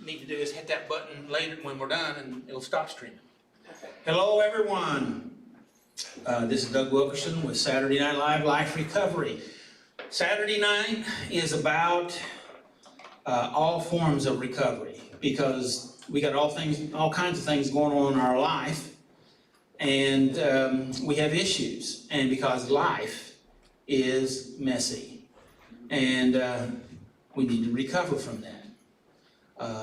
need to do is hit that button later when we're done and it'll stop streaming. Hello everyone. This is Doug Wilkerson with Saturday Night Live Life Recovery. Saturday night is about all forms of recovery because we got all kinds of things going on in our life, and we have issues, and because life is messy, and we need to recover from that.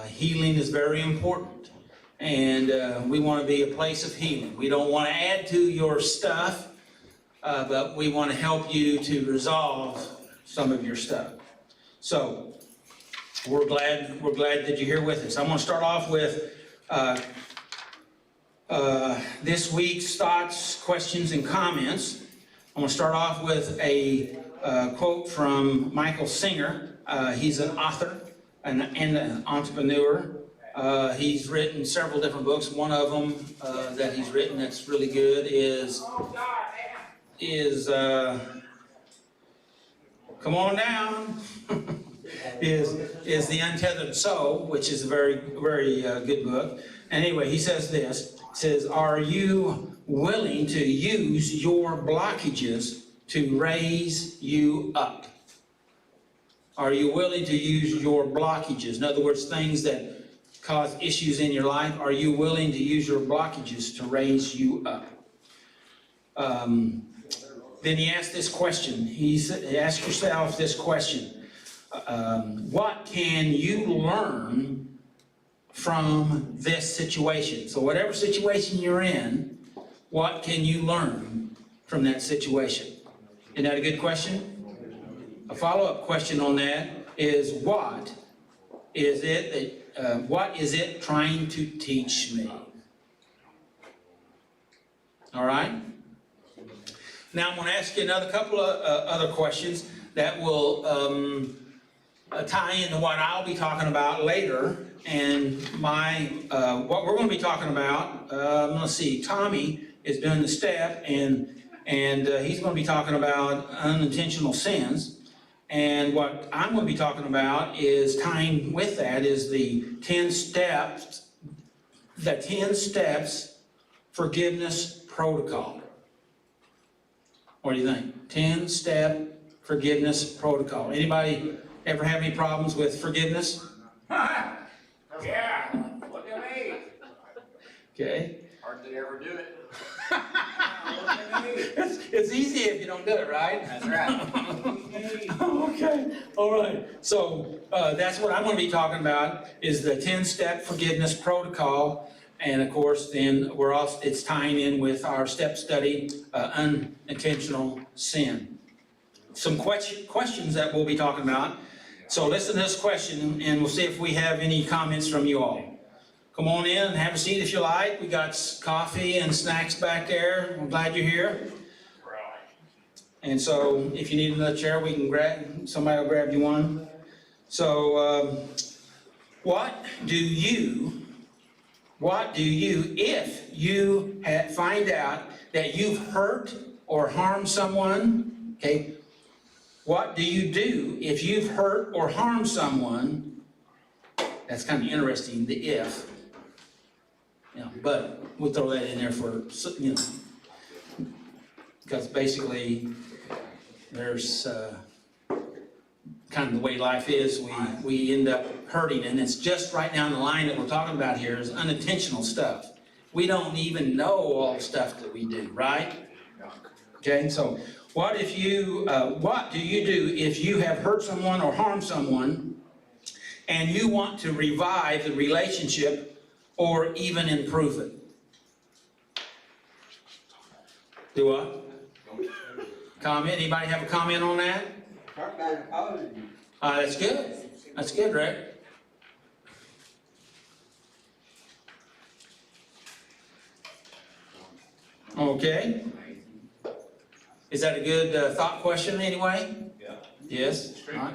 Healing is very important, and we want to be a place of healing. We don't want to add to your stuff, but we want to help you to resolve some of your stuff. So we're glad that you're here with us. I'm going to start off with this week's thoughts, questions, and comments. I'm going to start off with a quote from Michael Singer. He's an author and an entrepreneur. He's written several different books. One of them that he's written that's really good is come on down. is The Untethered Soul, which is a very, very good book. And anyway, he says this. He says, are you willing to use your blockages to raise you up? Are you willing to use your blockages? In other words, things that cause issues in your life. Are you willing to use your blockages to raise you up? Then he asked this question. He asked yourself this question. What can you learn from this situation? So whatever situation you're in, what can you learn from that situation? Isn't that a good question? A follow-up question on that is, what is it trying to teach me? All right? Now I'm going to ask you another couple of other questions that will tie into what I'll be talking about later. And what we're going to be talking about, let's see, Tommy is doing the step, and he's going to be talking about unintentional sins. And what I'm going to be talking about is tying with that is the 10 steps forgiveness protocol. What do you think? 10-step forgiveness protocol. Anybody ever have any problems with forgiveness? Yeah, look at me. Okay. Hardly ever do it. It's easy if you don't do it, right? That's right. Okay. All right. So that's what I'm going to be talking about is the 10-step forgiveness protocol. And of course, then it's tying in with our step study, unintentional sin. Some questions that we'll be talking about. So listen to this question, and we'll see if we have any comments from you all. Come on in and have a seat if you like. We got coffee and snacks back there. I'm glad you're here. And so if you need another chair, we can somebody will grab you one. So what do you, if you find out that you've hurt or harmed someone, okay, what do you do if you've hurt or harmed someone? That's kind of interesting, the if. But we'll throw that in there for, because basically there's kind of the way life is, we end up hurting, and it's just right down the line that we're talking about here is unintentional stuff. We don't even know all the stuff that we do, right? Okay, so what do you do if you have hurt someone or harmed someone and you want to revive the relationship or even improve it? Do what? Comment? Anybody have a comment on that? That's good. That's good, Rick. Okay. Is that a good thought question anyway? Yeah. Yes? All right.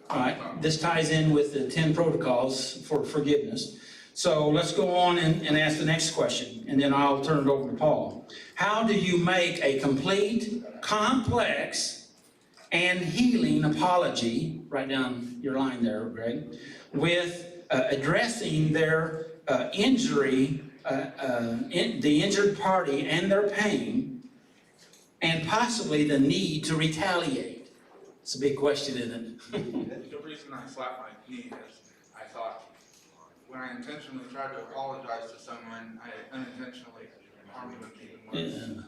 All right. This ties in with the 10 protocols for forgiveness. So let's go on and ask the next question, and then I'll turn it over to Paul. How do you make a complete, complex, and healing apology, write down your line there, Greg, with addressing their injury, the injured party and their pain, and possibly the need to retaliate. It's a big question, isn't it? The reason I slapped my knee is I thought when I intentionally tried to apologize to someone, I unintentionally harmed them even worse. Yeah.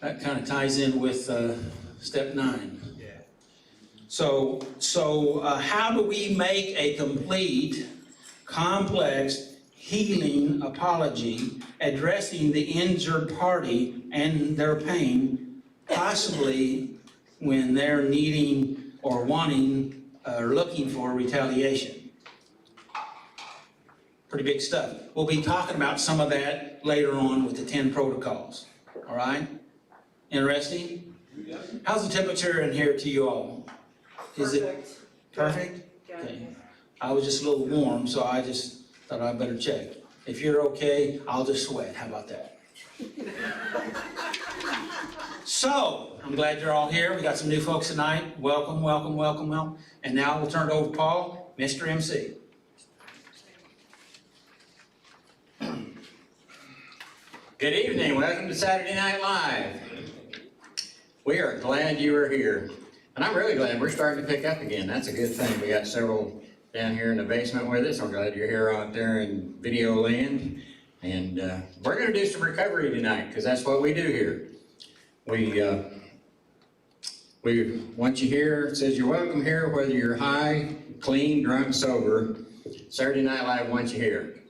That kind of ties in with step 9. Yeah. So how do we make a complete, complex, healing apology addressing the injured party and their pain, possibly when they're needing or wanting or looking for retaliation? Pretty big stuff. We'll be talking about some of that later on with the 10 protocols. All right? Interesting? How's the temperature in here to you all? Is it perfect? Okay. I was just a little warm, so I just thought I'd better check. If you're okay, I'll just sweat. How about that? So, I'm glad you're all here. We got some new folks tonight. Welcome, welcome, welcome, welcome. And now we'll turn it over to Paul, Mr. MC. Good evening, welcome to Saturday Night Live. We are glad you are here. And I'm really glad we're starting to pick up again. That's a good thing. We got several down here in the basement with us. I'm glad you're here out there in video land. And we're going to do some recovery tonight because that's what we do here. We want you here. It says you're welcome here whether you're high, clean, drunk, sober. Saturday Night Live wants you here.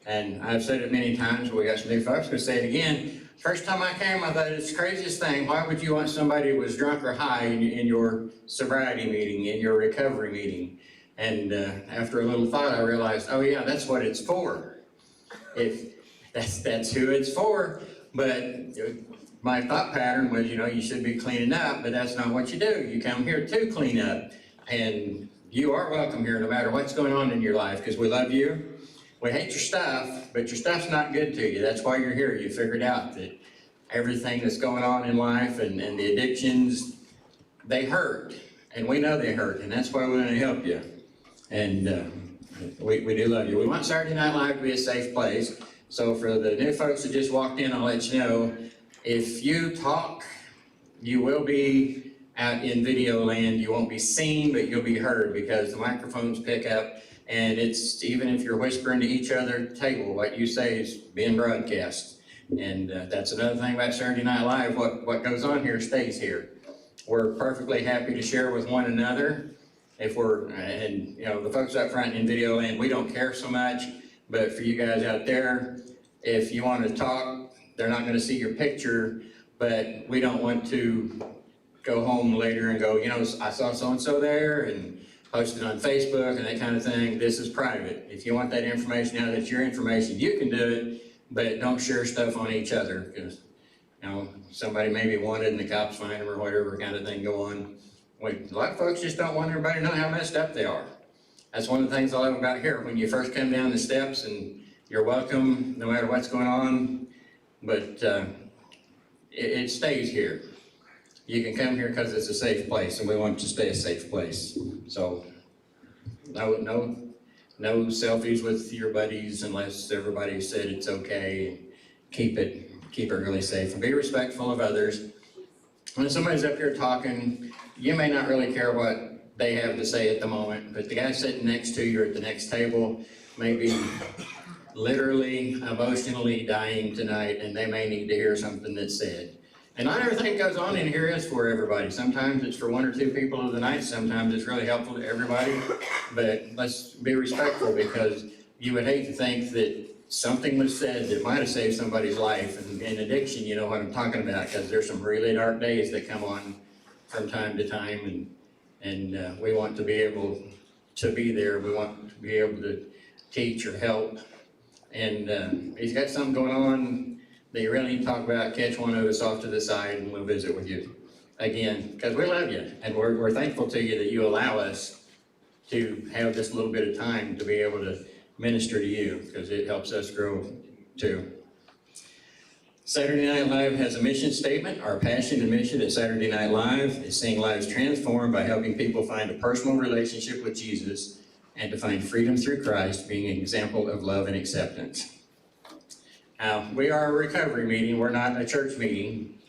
And I've said it many times, but we got some new folks. I'm going to say it again. First time I came, I thought it's the craziest thing. Why would you want somebody who was drunk or high in your sobriety meeting, in your recovery meeting? And after a little thought, I realized, oh yeah, that's what it's for. If that's who it's for. But my thought pattern was, you should be cleaning up, but that's not what you do. You come here to clean up. And you are welcome here no matter what's going on in your life, because we love you. We hate your stuff, but your stuff's not good to you. That's why you're here. You figured out that everything that's going on in life and the addictions, they hurt. And we know they hurt, and that's why we want to help you. And we do love you. We want Saturday Night Live to be a safe place. So for the new folks that just walked in, I'll let you know, if you talk, you will be out in video land. You won't be seen, but you'll be heard because the microphones pick up. And it's, even if you're whispering to each other at the table, what you say is being broadcast. And that's another thing about Saturday Night Live. What goes on here stays here. We're perfectly happy to share with one another. If the folks up front in video land, we don't care so much. But for you guys out there, if you want to talk, they're not going to see your picture. But we don't want to go home later and go, I saw so-and-so there, and post it on Facebook and that kind of thing. This is private. If you want that information out, that's your information. You can do it, but don't share stuff on each other because, somebody may be wanted and the cops find them or whatever kind of thing go on. A lot of folks just don't want everybody to know how messed up they are. That's one of the things I love about here. When you first come down the steps, and you're welcome no matter what's going on, but it stays here. You can come here because it's a safe place, and we want it to stay a safe place. So, no selfies with your buddies unless everybody said it's okay. Keep it really safe, and be respectful of others. When somebody's up here talking, you may not really care what they have to say at the moment, but the guy sitting next to you or at the next table may be literally, emotionally dying tonight, and they may need to hear something that's said. And not everything that goes on in here is for everybody. Sometimes it's for one or two people of the night. Sometimes it's really helpful to everybody. But let's be respectful, because you would hate to think that something was said that might have saved somebody's life. And in addiction, you know what I'm talking about, because there's some really dark days that come on from time to time. And we want to be able to be there. We want to be able to teach or help. And if you've got something going on that you really need to talk about, catch one of us off to the side and we'll visit with you. Again, because we love you, and we're thankful to you that you allow us to have this little bit of time to be able to minister to you, because it helps us grow too. Saturday Night Live has a mission statement. Our passion and mission at Saturday Night Live is seeing lives transformed by helping people find a personal relationship with Jesus and to find freedom through Christ, being an example of love and acceptance. Now, we are a recovery meeting, we're not a church meeting,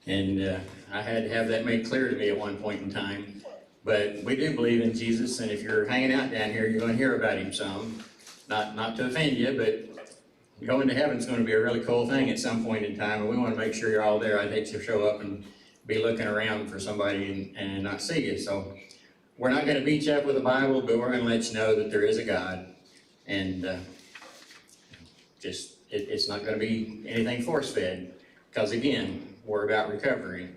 and I had to have that made clear to me at one point in time. But we do believe in Jesus, and if you're hanging out down here, you're going to hear about him some. Not to offend you, but going to heaven is going to be a really cool thing at some point in time, and we want to make sure you're all there. I'd hate to show up and be looking around for somebody and not see you. So we're not going to beat you up with a Bible, but we're going to let you know that there is a God, and it's not going to be anything force-fed, because again, we're about recovery.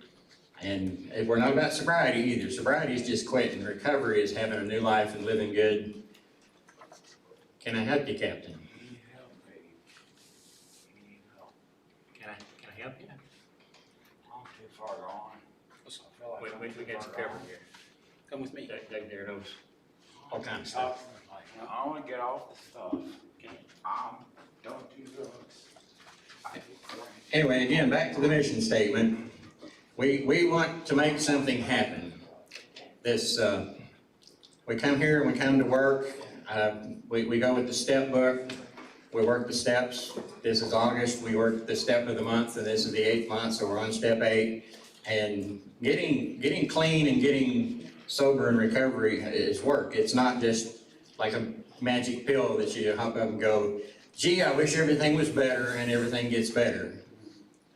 And we're not about sobriety either. Sobriety is just quitting. Recovery is having a new life and living good. Can I help you, Captain? You need help, baby. You need help. Can I help you? I'm too far gone. I feel like I'm We too got far you covered gone. here. Come with me. Doug there knows all kinds of stuff. I wanna get off the stuff. Don't do drugs. I feel great. Anyway, again, back to the mission statement. We want to make something happen. We come here and we come to work. We go with the step book. We work the steps. This is August. We work the step of the month, and this is the 8th month, so we're on step 8. And getting clean and getting sober and recovery is work. It's not just like a magic pill that you hop up and go, gee, I wish everything was better, and everything gets better.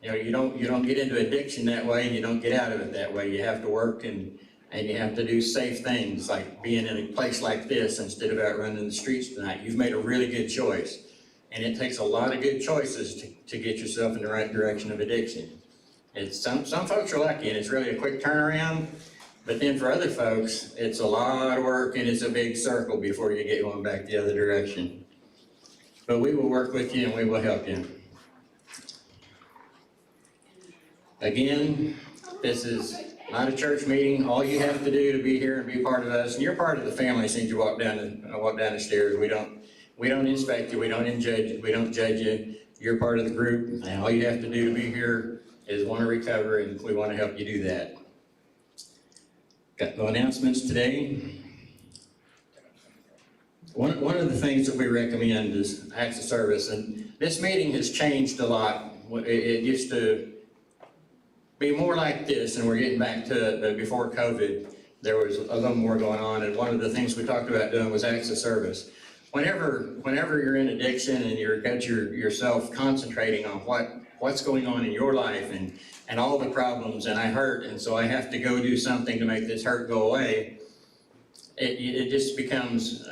You know, you don't get into addiction that way, and you don't get out of it that way. You have to work and you have to do safe things, like being in a place like this instead of out running the streets tonight. You've made a really good choice, and it takes a lot of good choices to get yourself in the right direction of addiction. Some folks are lucky, and it's really a quick turnaround, but then for other folks, it's a lot of work, and it's a big circle before you get going back the other direction. But we will work with you, and we will help you. Again, this is not a church meeting. All you have to do to be here and be part of us, and you're part of the family since you walk down the stairs. We don't inspect you. We don't judge you. We don't judge you. You're part of the group, and all you have to do to be here is want to recover, and we want to help you do that. Got no announcements today. One of the things that we recommend is acts of service, and this meeting has changed a lot. It used to be more like this, and we're getting back to it, but before COVID, there was a little more going on, and one of the things we talked about doing was acts of service. Whenever you're in addiction and you're got yourself concentrating on what's going on in your life and all the problems, and I hurt, and so I have to go do something to make this hurt go away, it just becomes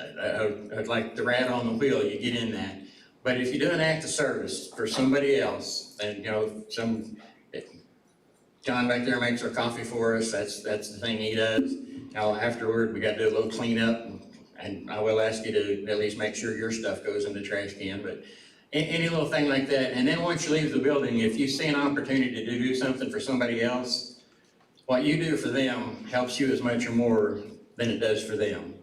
like the rat on the wheel. You get in that. But if you do an act of service for somebody else, and John back there makes our coffee for us, that's the thing he does. Now afterward, we got to do a little cleanup, and I will ask you to at least make sure your stuff goes in the trash can, but any little thing like that. And then once you leave the building, if you see an opportunity to do something for somebody else, what you do for them helps you as much or more than it does for them,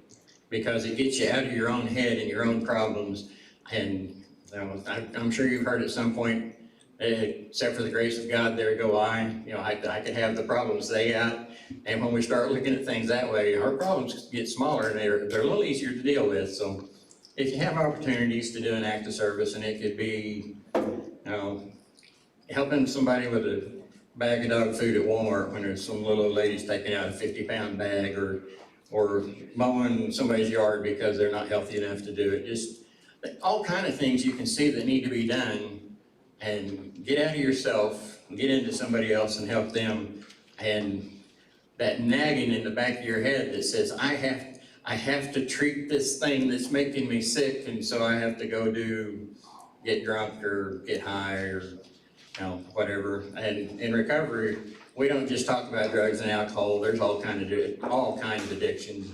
because it gets you out of your own head and your own problems. And I'm sure you've heard at some point, except for the grace of God, there go I. I could have the problems they got. And when we start looking at things that way, our problems get smaller, and they're a little easier to deal with. So if you have opportunities to do an act of service, and it could be, helping somebody with a bag of dog food at Walmart when there's some little old ladies taking out a 50-pound bag, or mowing somebody's yard because they're not healthy enough to do it. Just all kind of things you can see that need to be done, and get out of yourself and get into somebody else and help them. And that nagging in the back of your head that says, I have to treat this thing that's making me sick, and so I have to go get drunk or get high or whatever. And in recovery, we don't just talk about drugs and alcohol. There's all kinds of addictions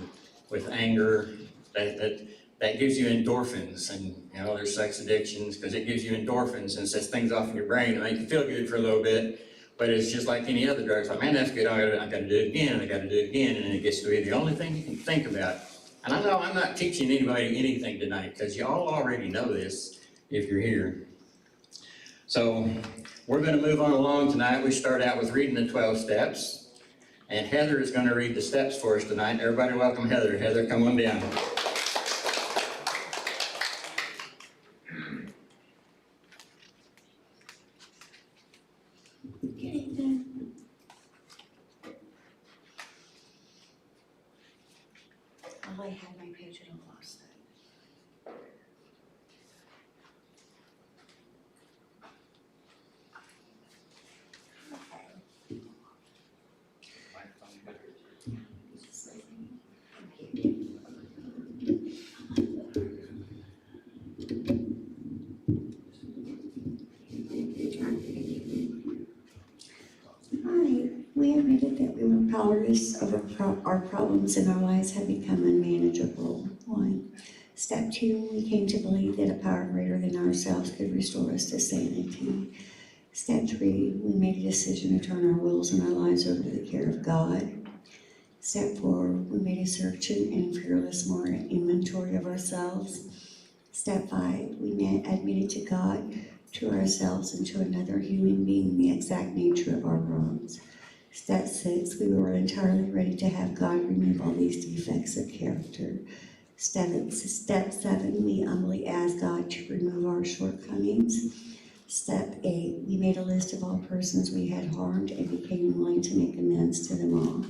with anger that gives you endorphins, and there's sex addictions because it gives you endorphins and sets things off in your brain and makes you feel good for a little bit. But it's just like any other drug. It's like, man, that's good. I got to do it again. I got to do it again, and it gets to be the only thing you can think about. And I know I'm not teaching anybody anything tonight, because you all already know this if you're here. So we're going to move on along tonight. We start out with reading the 12 steps, and Heather is going to read the steps for us tonight. Everybody welcome Heather. Heather, come on down. we were powerless over our problems and our lives had become unmanageable. 1. Step 2, we came to believe that a power greater than ourselves could restore us to sanity. Step 3, we made a decision to turn our wills and our lives over to the care of God. Step 4, we made a searching and fearless more inventory of ourselves. Step 5, we admitted to God, to ourselves, and to another human being the exact nature of our wrongs. Step 6, we were entirely ready to have God remove all these defects of character. Step 7, we humbly asked God to remove our shortcomings. Step 8, we made a list of all persons we had harmed and became willing to make amends to them all.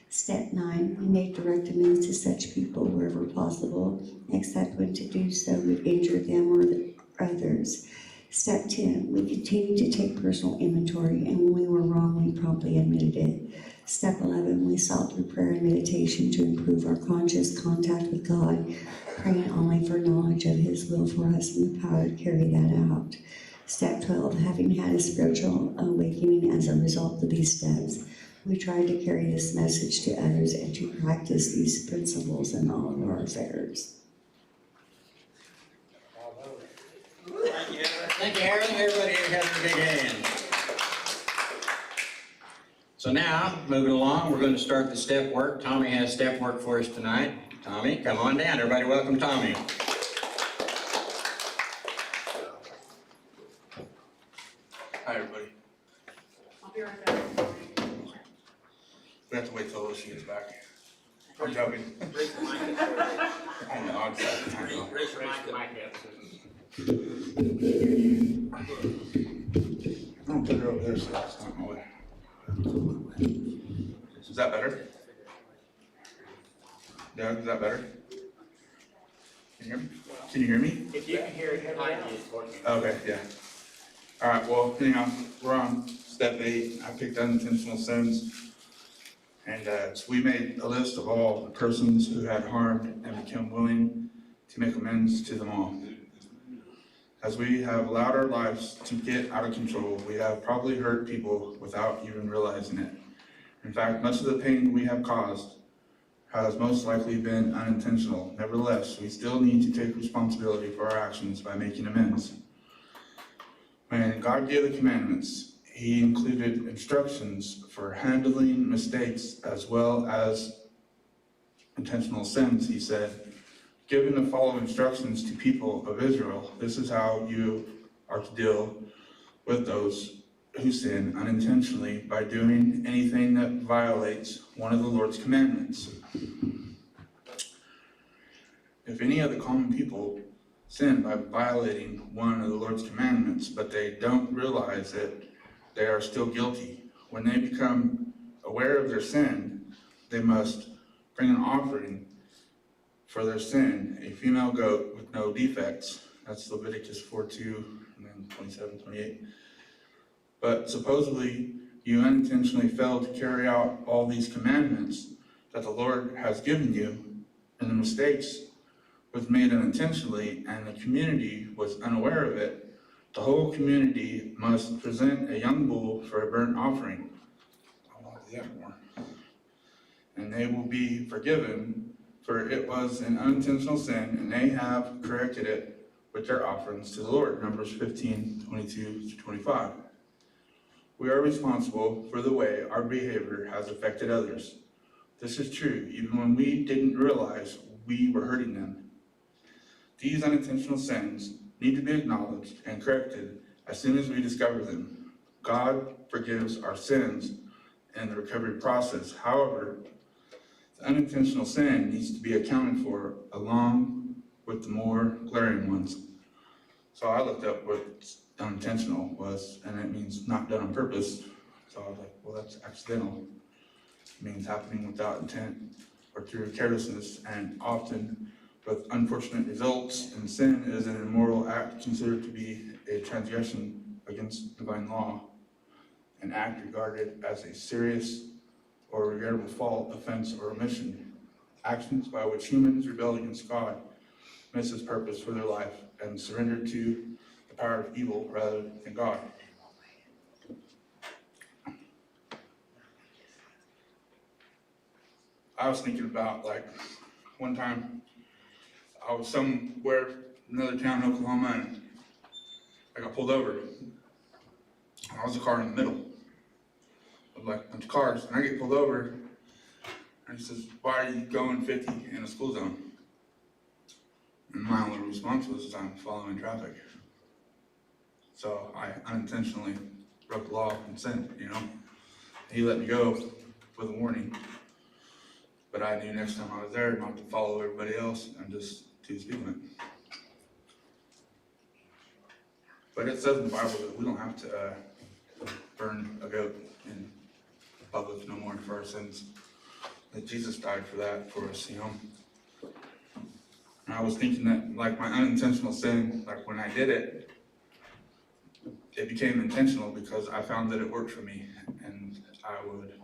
Step 9, we made direct amends to such people wherever possible, except when to do so would injure them or others. Step 10, we continued to take personal inventory, and when we were wrong, we promptly admitted it. Step 11, we sought through prayer and meditation to improve our conscious contact with God, praying only for knowledge of His will for us and the power to carry that out. Step 12, having had a spiritual awakening as a result of these steps, we tried to carry this message to others and to practice these principles in all of our affairs. Thank you, Aaron. Everybody has a big hand. So now, moving along, we're going to start the step work. Tommy has step work for us tonight. Tommy, come on down. Everybody welcome Tommy. Hi, everybody. I'll be right back. We have to wait till she gets back. I'm joking. Raise the mic. I know, I'm just I know. Raise your mic up. I'm gonna put her over there so it's not in my way. Is that better? Doug, is that better? Can you hear me? Can you hear me? If you can hear it, your mic is working. Okay, yeah. All right, well, anyhow, we're on step 8. I picked unintentional sins. And so we made a list of all the persons who had harmed and become willing to make amends to them all. As we have allowed our lives to get out of control, we have probably hurt people without even realizing it. In fact, much of the pain we have caused has most likely been unintentional. Nevertheless, we still need to take responsibility for our actions by making amends. When God gave the commandments, He included instructions for handling mistakes as well as intentional sins. He said, "Given the following instructions to people of Israel, this is how you are to deal with those who sin unintentionally by doing anything that violates one of the Lord's commandments. If any of the common people sin by violating one of the Lord's commandments, but they don't realize it, they are still guilty. When they become aware of their sin, they must bring an offering for their sin, a female goat with no defects." That's Leviticus 4:2 and then 27, 28. But supposedly you unintentionally failed to carry out all these commandments that the Lord has given you, and the mistakes was made unintentionally, and the community was unaware of it. The whole community must present a young bull for a burnt offering. I want to do that more. And they will be forgiven, for it was an unintentional sin, and they have corrected it with their offerings to the Lord. Numbers 15:22-25. We are responsible for the way our behavior has affected others. This is true, even when we didn't realize we were hurting them. These unintentional sins need to be acknowledged and corrected as soon as we discover them. God forgives our sins in the recovery process. However, the unintentional sin needs to be accounted for along with the more glaring ones. So I looked up what unintentional was, and it means not done on purpose. So I was like, well, that's accidental. It means happening without intent or through carelessness, and often with unfortunate results. And sin is an immoral act considered to be a transgression against divine law, an act regarded as a serious or regrettable fault, offense, or omission. Actions by which humans rebel against God, miss His purpose for their life, and surrender to the power of evil rather than God. I was thinking about, like, one time, I was somewhere, another town in Oklahoma, and I got pulled over. I was a car in the middle of like a bunch of cars, and I get pulled over, and he says, "Why are you going 50 in a school zone?" And my only response was, "I'm following traffic." So I unintentionally broke the law and sinned, you know? He let me go with a warning, but I knew next time I was there not to follow everybody else and just to speed limit. But it says in the Bible that we don't have to burn a goat in public no more for our sins. That Jesus died for that for us, you know. And I was thinking that, like, my unintentional sin, like when I did it, it became intentional because I found that it worked for me, and I would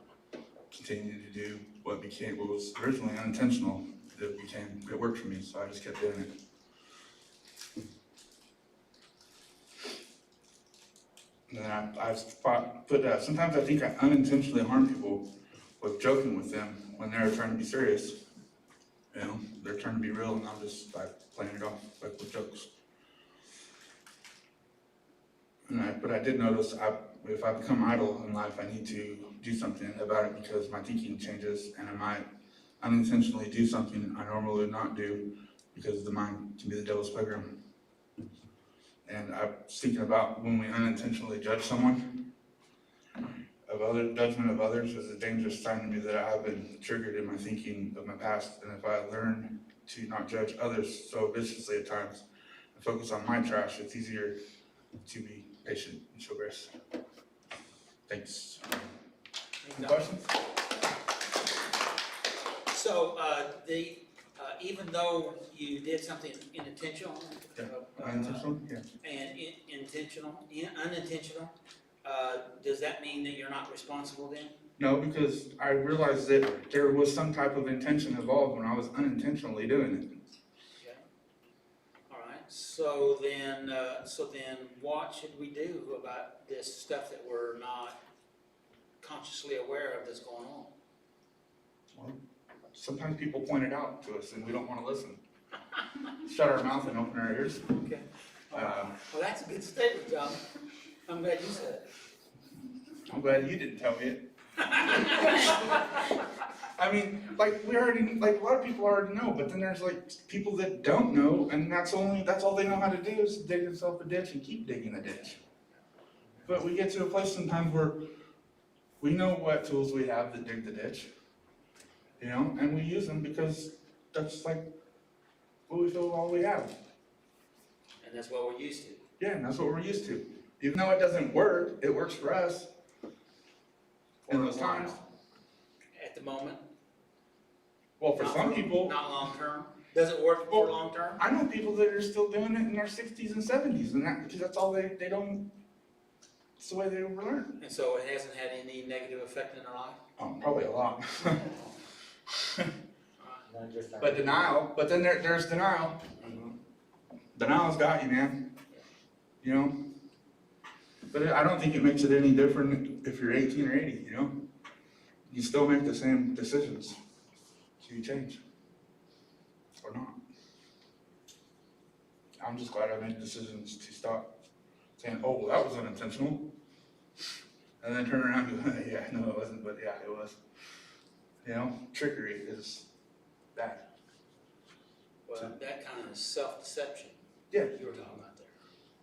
continue to do what was originally unintentional. It worked for me, so I just kept doing it. And then sometimes I think I unintentionally harm people with joking with them when they're trying to be serious. You know, they're trying to be real, and I'm just like playing it off like with jokes. But I did notice if I become idle in life, I need to do something about it because my thinking changes, and I might unintentionally do something I normally would not do because the mind can be the devil's playground. And I was thinking about when we unintentionally judge someone, judgment of others is a dangerous sign to me that I have been triggered in my thinking of my past. And if I learn to not judge others so viciously at times and focus on my trash, it's easier to be patient and show grace. Thanks. Any questions? So, even though you did something unintentional. Unintentional? Yeah. And unintentional, does that mean that you're not responsible then? No, because I realized that there was some type of intention involved when I was unintentionally doing it. Okay. All right, so then what should we do about this stuff that we're not consciously aware of that's going on? Well, sometimes people point it out to us and we don't want to listen. Shut our mouth and open our ears. Okay. Well, that's a good statement, John. I'm glad you said it. I'm glad you didn't tell me it. I mean, like a lot of people already know, but then there's like people that don't know, and that's all they know how to do is dig themselves a ditch and keep digging a ditch. But we get to a place sometimes where we know what tools we have to dig the ditch, you know, and we use them because that's like what we feel all we have. And that's what we're used to. Yeah, and that's what we're used to. Even though it doesn't work, it works for us. In those times. At the moment. Well, for some people. Not long term. Does it work for long term? I know people that are still doing it in their 60s and 70s, and because that's all they don't. It's the way they were learned. And so it hasn't had any negative effect in their life? Oh, probably a lot. But denial. But then there's denial. Denial's got you, man. You know. But I don't think it makes it any different if you're 18 or 80, you know? You still make the same decisions. So you change. Or not. I'm just glad I made decisions to stop saying, "Oh, well, that was unintentional." And then turn around and go, "Yeah, no, it wasn't, but yeah, it was." You know, trickery is bad. Well, that kind of self-deception. Yeah. You were talking about there.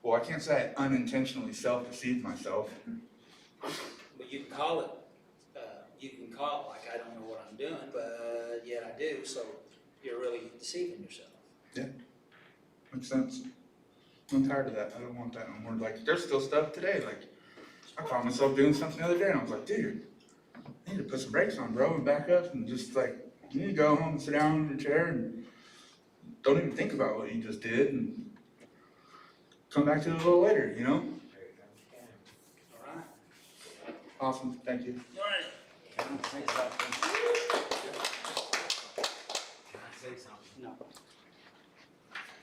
Well, I can't say I unintentionally self-deceived myself. But you can call it like I don't know what I'm doing, but yet I do, so you're really deceiving yourself. Yeah, makes sense. I'm tired of that. I don't want that no more. Like, there's still stuff today. Like, I caught myself doing something the other day, and I was like, dude, I need to put some brakes on, bro, and back up, and just like, you need to go home and sit down in your chair and don't even think about what you just did, and come back to it a little later, you know? All right. Awesome, thank you. All right. No.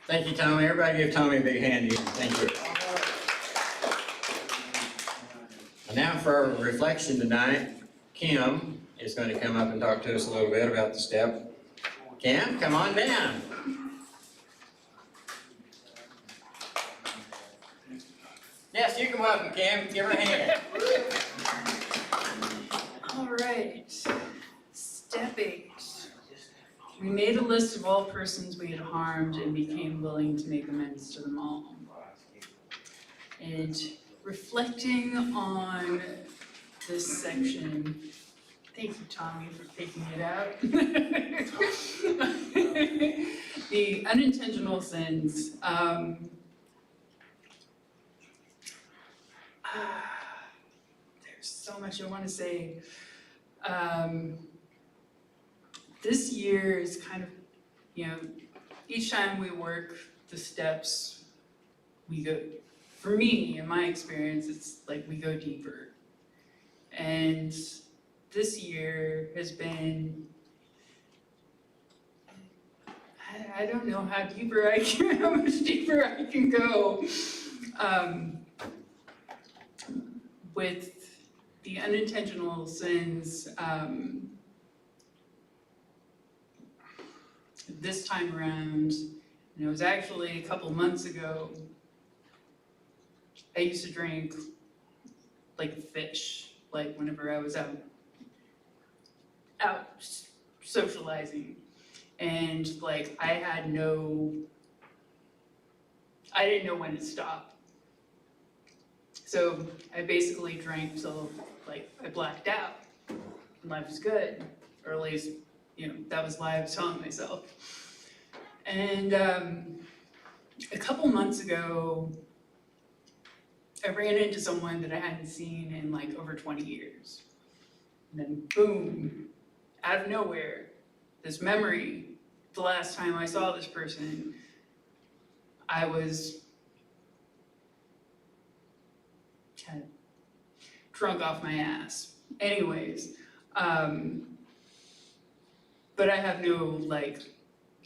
Thank you, Tommy. Everybody give Tommy a big hand. Thank you. And now for our reflection tonight, Kim is going to come up and talk to us a little bit about the step. Cam, come on down. Yes, you can welcome Cam. Give her a hand. All right, step 8. We made a list of all persons we had harmed and became willing to make amends to them all. And reflecting on this section, thank you, Tommy, for picking it out. The unintentional sins. There's so much I want to say. This year is kind of, each time we work the steps, we go, for me, in my experience, it's like we go deeper. And this year has been, I don't know how much deeper I can go. With the unintentional sins, this time around, and it was actually a couple months ago, I used to drink like a fish, like whenever I was out socializing. And like I didn't know when to stop. So I basically drank till like I blacked out and life was good, or at least, that was why I was telling myself. And a couple months ago, I ran into someone that I hadn't seen in like over 20 years. And then boom, out of nowhere, this memory, the last time I saw this person, I was kind of drunk off my ass. Anyways, but I have no,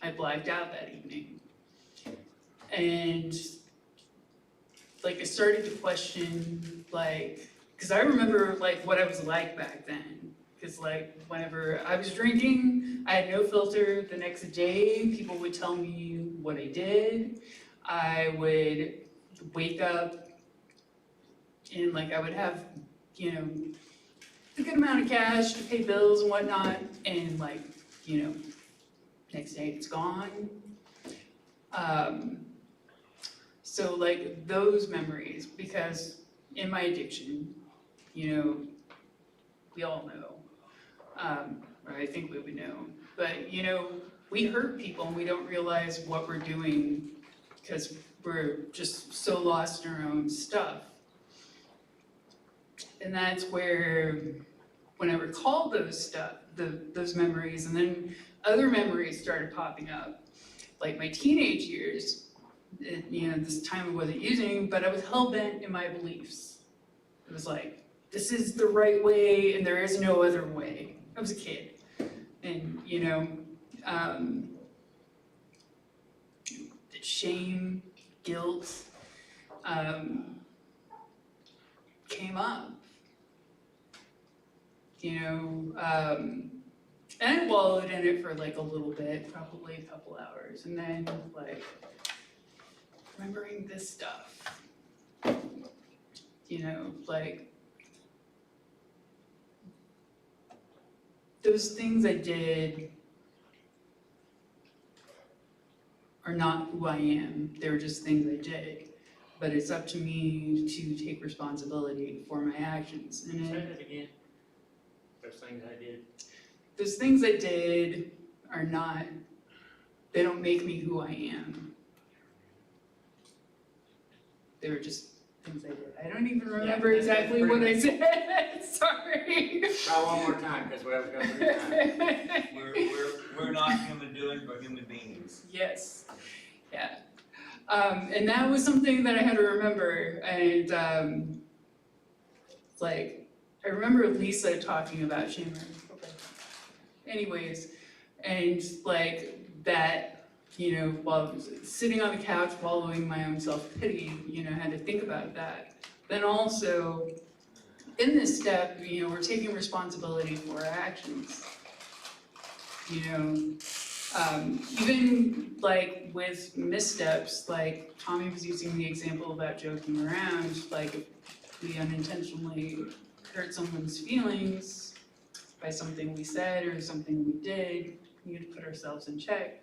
I blacked out that evening. And I started to question, because I remember what I was like back then. Because whenever I was drinking, I had no filter. The next day, people would tell me what I did. I would wake up and I would have, a good amount of cash to pay bills and whatnot. And next day it's gone. So those memories, because in my addiction, we all know, or I think we would know, but we hurt people and we don't realize what we're doing because we're just so lost in our own stuff. And that's where, when I recalled those memories, and then other memories started popping up, like my teenage years. This time I wasn't using, but I was hell-bent in my beliefs. It was like, this is the right way and there is no other way. I was a kid. And, shame, guilt, came up. And I wallowed in it for a little bit, probably a couple hours. And then remembering this stuff, those things I did are not who I am. They were just things I did. But it's up to me to take responsibility for my actions. And Say that again. Those things I did. Those things I did are not, they don't make me who I am. They were just things I did. I don't even remember exactly what I said. Sorry. Try one more time, because we have to go through time. We're not human doings, we're human beings. Yes, yeah. And that was something that I had to remember, and I remember Lisa talking about shame. Anyways, and that, while I was sitting on the couch wallowing my own self-pity, I had to think about that. Then also, in this step, you know, we're taking responsibility for our actions. You know, even like with missteps, like Tommy was using the example about joking around, like if we unintentionally hurt someone's feelings by something we said or something we did, we need to put ourselves in check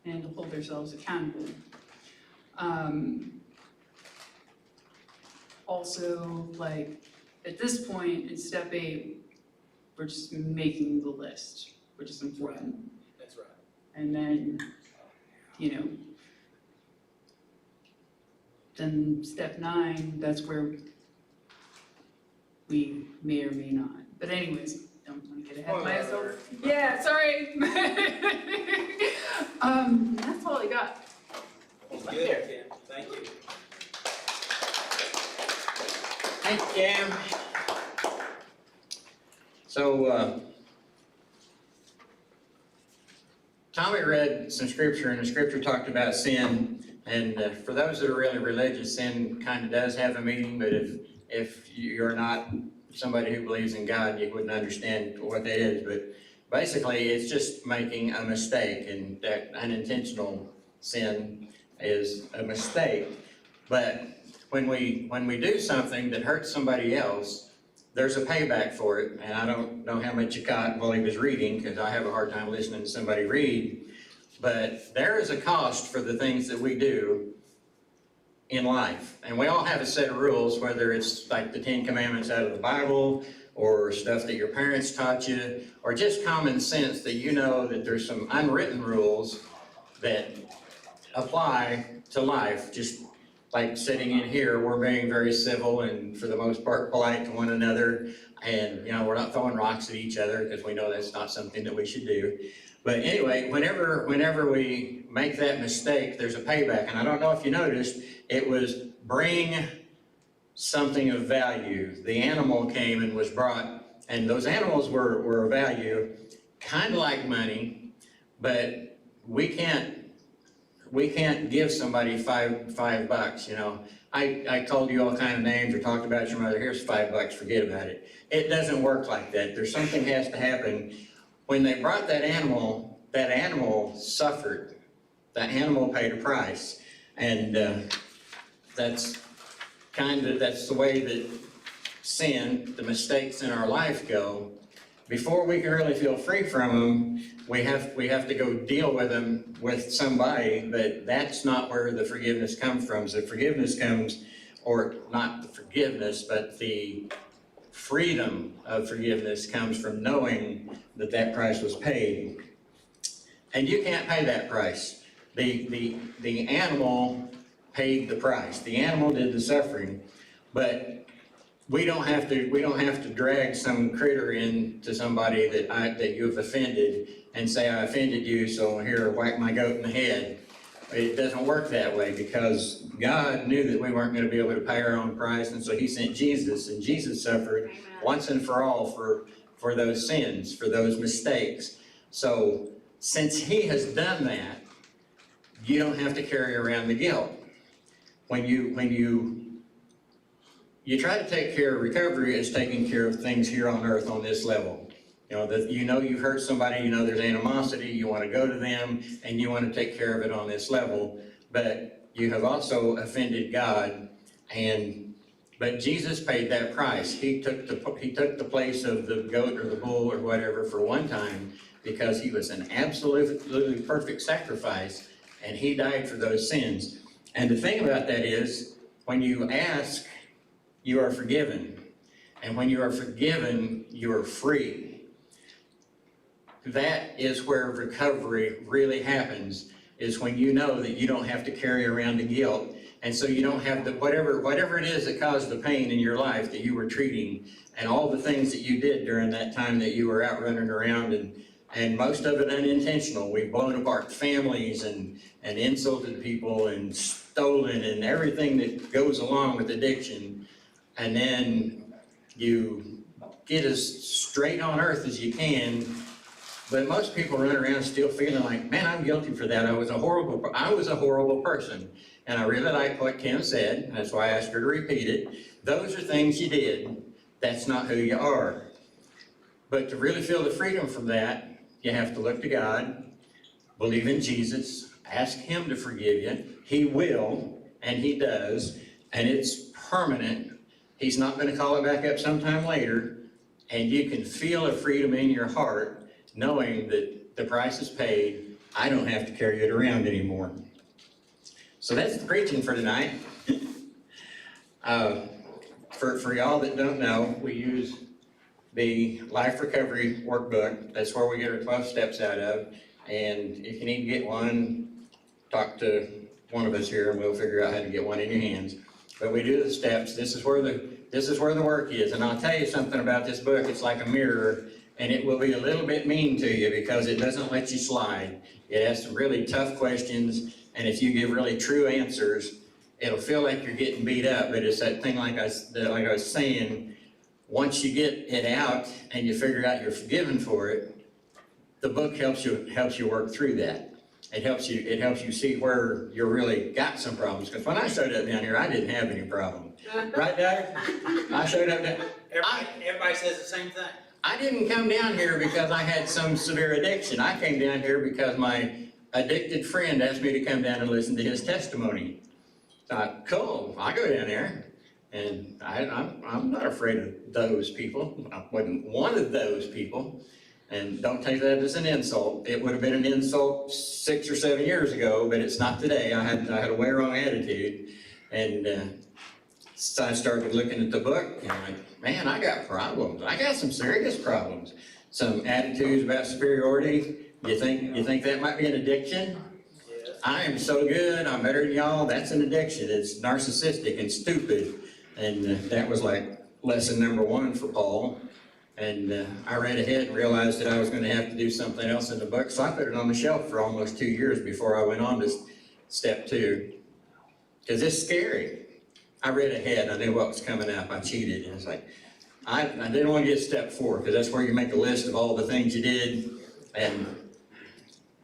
and hold ourselves accountable. Also, like, at this point, in step 8, we're just making the list, which is important. That's right. And then, you know, then step 9, that's where we may or may not. But anyways, don't want to get ahead of myself. Yeah, sorry. That's all I got. Good, Kim, thank you. Thank you, Cam. So, Tommy read some scripture, and the scripture talked about sin. And for those that are really religious, sin kind of does have a meaning, but if you're not somebody who believes in God, you wouldn't understand what that is. But basically, it's just making a mistake, and that unintentional sin is a mistake. But when we do something that hurts somebody else, there's a payback for it. And I don't know how much you caught while he was reading, because I have a hard time listening to somebody read. But there is a cost for the things that we do in life. And we all have a set of rules, whether it's like the 10 Commandments out of the Bible, or stuff that your parents taught you, or just common sense that you know that there's some unwritten rules that apply to life. Just like sitting in here, we're being very civil and for the most part polite to one another. And, you know, we're not throwing rocks at each other because we know that's not something that we should do. But anyway, whenever we make that mistake, there's a payback. And I don't know if you noticed, it was bring something of value. The animal came and was brought, and those animals were of value, kind of like money, but we can't give somebody $5, you know. I called you all kind of names or talked about your mother, here's $5, forget about it. It doesn't work like that. There's something has to happen. When they brought that animal suffered. That animal paid a price. And that's the way that sin, the mistakes in our life go. Before we can really feel free from them, we have to go deal with them with somebody, but that's not where the forgiveness comes from. The forgiveness comes, or not the forgiveness, but the freedom of forgiveness comes from knowing that that price was paid. And you can't pay that price. The animal paid the price. The animal did the suffering, but we don't have to drag some critter into somebody that you've offended and say, I offended you, so here, whack my goat in the head. It doesn't work that way, because God knew that we weren't going to be able to pay our own price, and so he sent Jesus, and Jesus suffered once and for all for those sins, for those mistakes. So since he has done that, you don't have to carry around the guilt. When you try to take care of recovery as taking care of things here on earth on this level. You know you've hurt somebody, you know there's animosity, you want to go to them, and you want to take care of it on this level, but you have also offended God, but Jesus paid that price. He took the place of the goat or the bull or whatever for one time, because he was an absolutely perfect sacrifice, and he died for those sins. And the thing about that is, when you ask, you are forgiven. And when you are forgiven, you are free. That is where recovery really happens, is when you know that you don't have to carry around the guilt. And so you don't have whatever it is that caused the pain in your life that you were treating, and all the things that you did during that time that you were out running around, and most of it unintentional. We've blown apart families and insulted people and stolen and everything that goes along with addiction. And then you get as straight on earth as you can. But most people run around still feeling like, man, I'm guilty for that. I was a horrible person. And I really like what Kim said. That's why I asked her to repeat it. Those are things you did That's not who you are. But to really feel the freedom from that, you have to look to God, believe in Jesus, ask Him to forgive you. He will, and He does, and it's permanent. He's not going to call it back up sometime later, and you can feel a freedom in your heart knowing that the price is paid. I don't have to carry it around anymore. So that's the preaching for tonight. For y'all that don't know, we use the Life Recovery Workbook. That's where we get our 12 steps out of. And if you need to get one, talk to one of us here and we'll figure out how to get one in your hands. But we do the steps. This is where the work is. And I'll tell you something about this book. It's like a mirror, and it will be a little bit mean to you because it doesn't let you slide. It has some really tough questions, and if you give really true answers, it'll feel like you're getting beat up. But it's that thing like I was saying, once you get it out and you figure out you're forgiven for it, the book helps you work through that. It helps you see where you really got some problems. Because when I showed up down here, I didn't have any problem. Right, Doug? I showed up down. Everybody says the same thing. I didn't come down here because I had some severe addiction. I came down here because my addicted friend asked me to come down and listen to his testimony. So I thought, cool, I'll go down there. And I'm not afraid of those people. I wasn't one of those people. And don't take that as an insult. It would have been an insult 6 or 7 years ago, but it's not today. I had a way wrong attitude. And so I started looking at the book, and I'm like, man, I got problems. I got some serious problems. Some attitudes about superiority. You think that might be an addiction? I am so good, I'm better than y'all. That's an addiction. It's narcissistic and stupid. And that was like lesson number 1 for Paul. And I read ahead and realized that I was going to have to do something else in the book, so I put it on the shelf for almost 2 years before I went on to step 2. Because it's scary. I read ahead, I knew what was coming up, I cheated, and it's like, I didn't want to get step 4, because that's where you make a list of all the things you did, and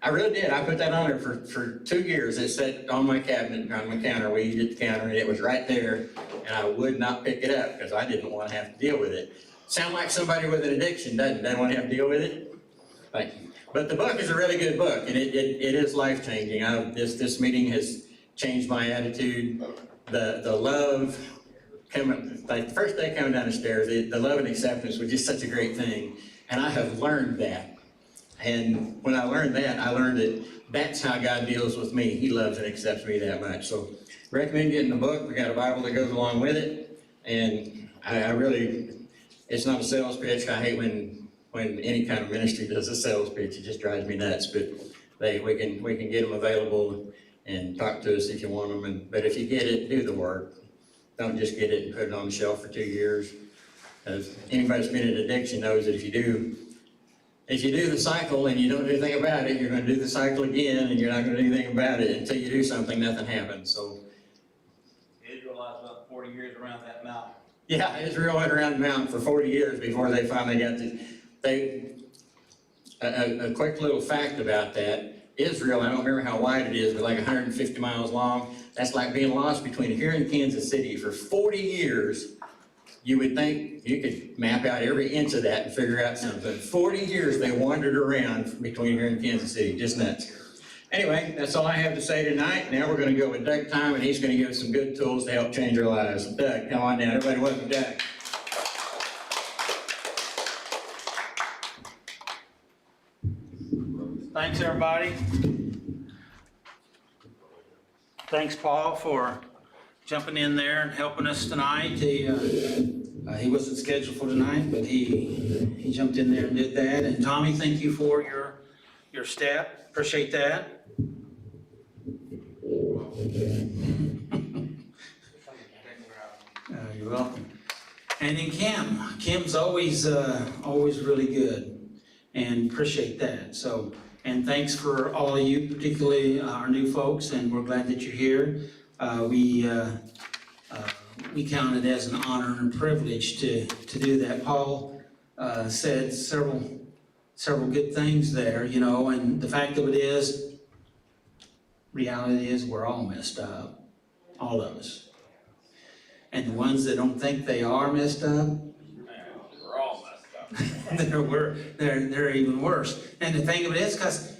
I really did. I put that on there for 2 years. It sat on my cabinet, on my counter. We eat at the counter, and it was right there, and I would not pick it up because I didn't want to have to deal with it. Sound like somebody with an addiction, doesn't want to have to deal with it? But the book is a really good book, and it is life-changing. This meeting has changed my attitude. The love, like the first day coming down the stairs, the love and acceptance was just such a great thing, and I have learned that. And when I learned that that's how God deals with me. He loves and accepts me that much. So recommend getting the book. We got a Bible that goes along with it. And I really, it's not a sales pitch. I hate when any kind of ministry does a sales pitch. It just drives me nuts. But we can get them available and talk to us if you want them. But if you get it, do the work. Don't just get it and put it on the shelf for 2 years. Because anybody that's been in addiction knows that if you do the cycle and you don't do anything about it, you're going to do the cycle again, and you're not going to do anything about it until you do something. Nothing happens. So Israelites about 40 years around that mountain. yeah, Israel went around the mountain for 40 years before they finally got a quick little fact about that. Israel, I don't remember how wide it is, but like 150 miles long. That's like being lost between here and Kansas City for 40 years. You would think you could map out every inch of that and figure out something. 40 years they wandered around between here and Kansas City, just nuts. Anyway, that's all I have to say tonight. Now we're going to go with Doug Time, and he's going to give us some good tools to help change our lives. Doug, come on down. Everybody welcome Doug. Thanks, everybody. Thanks, Paul, for jumping in there and helping us tonight. He wasn't scheduled for tonight, but he jumped in there and did that. And Tommy, thank you for your step. Appreciate that. You're welcome. And then Kim's always really good, and appreciate that. So, and thanks for all of you, particularly our new folks, and we're glad that you're here. We count it as an honor and a privilege to do that. Paul said several good things there, and the fact of it is, reality is we're all messed up, all of us. And the ones that don't think they are messed up, they're even worse. And the thing of it is, because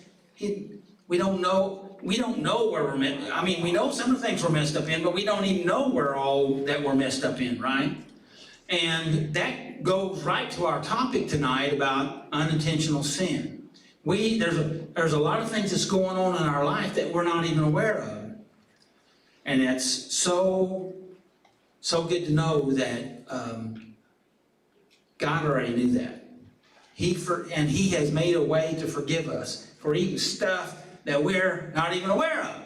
we don't know where we're I mean, we know some of the things we're messed up in, but we don't even know where all that we're messed up in, right? And that goes right to our topic tonight about unintentional sin. There's a lot of things that's going on in our life that we're not even aware of. And it's so good to know that God already knew that. And He has made a way to forgive us for even stuff that we're not even aware of.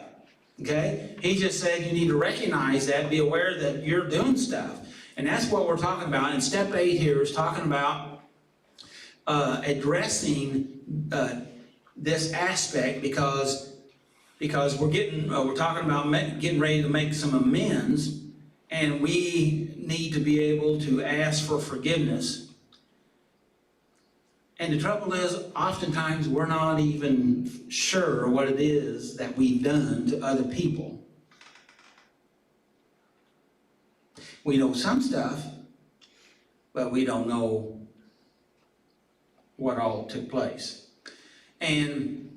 Okay? He just said you need to recognize that, be aware that you're doing stuff. And that's what we're talking about. And step 8 here is talking about addressing this aspect because we're talking about getting ready to make some amends, and we need to be able to ask for forgiveness. And the trouble is, oftentimes we're not even sure what it is that we've done to other people. We know some stuff, but we don't know what all took place. And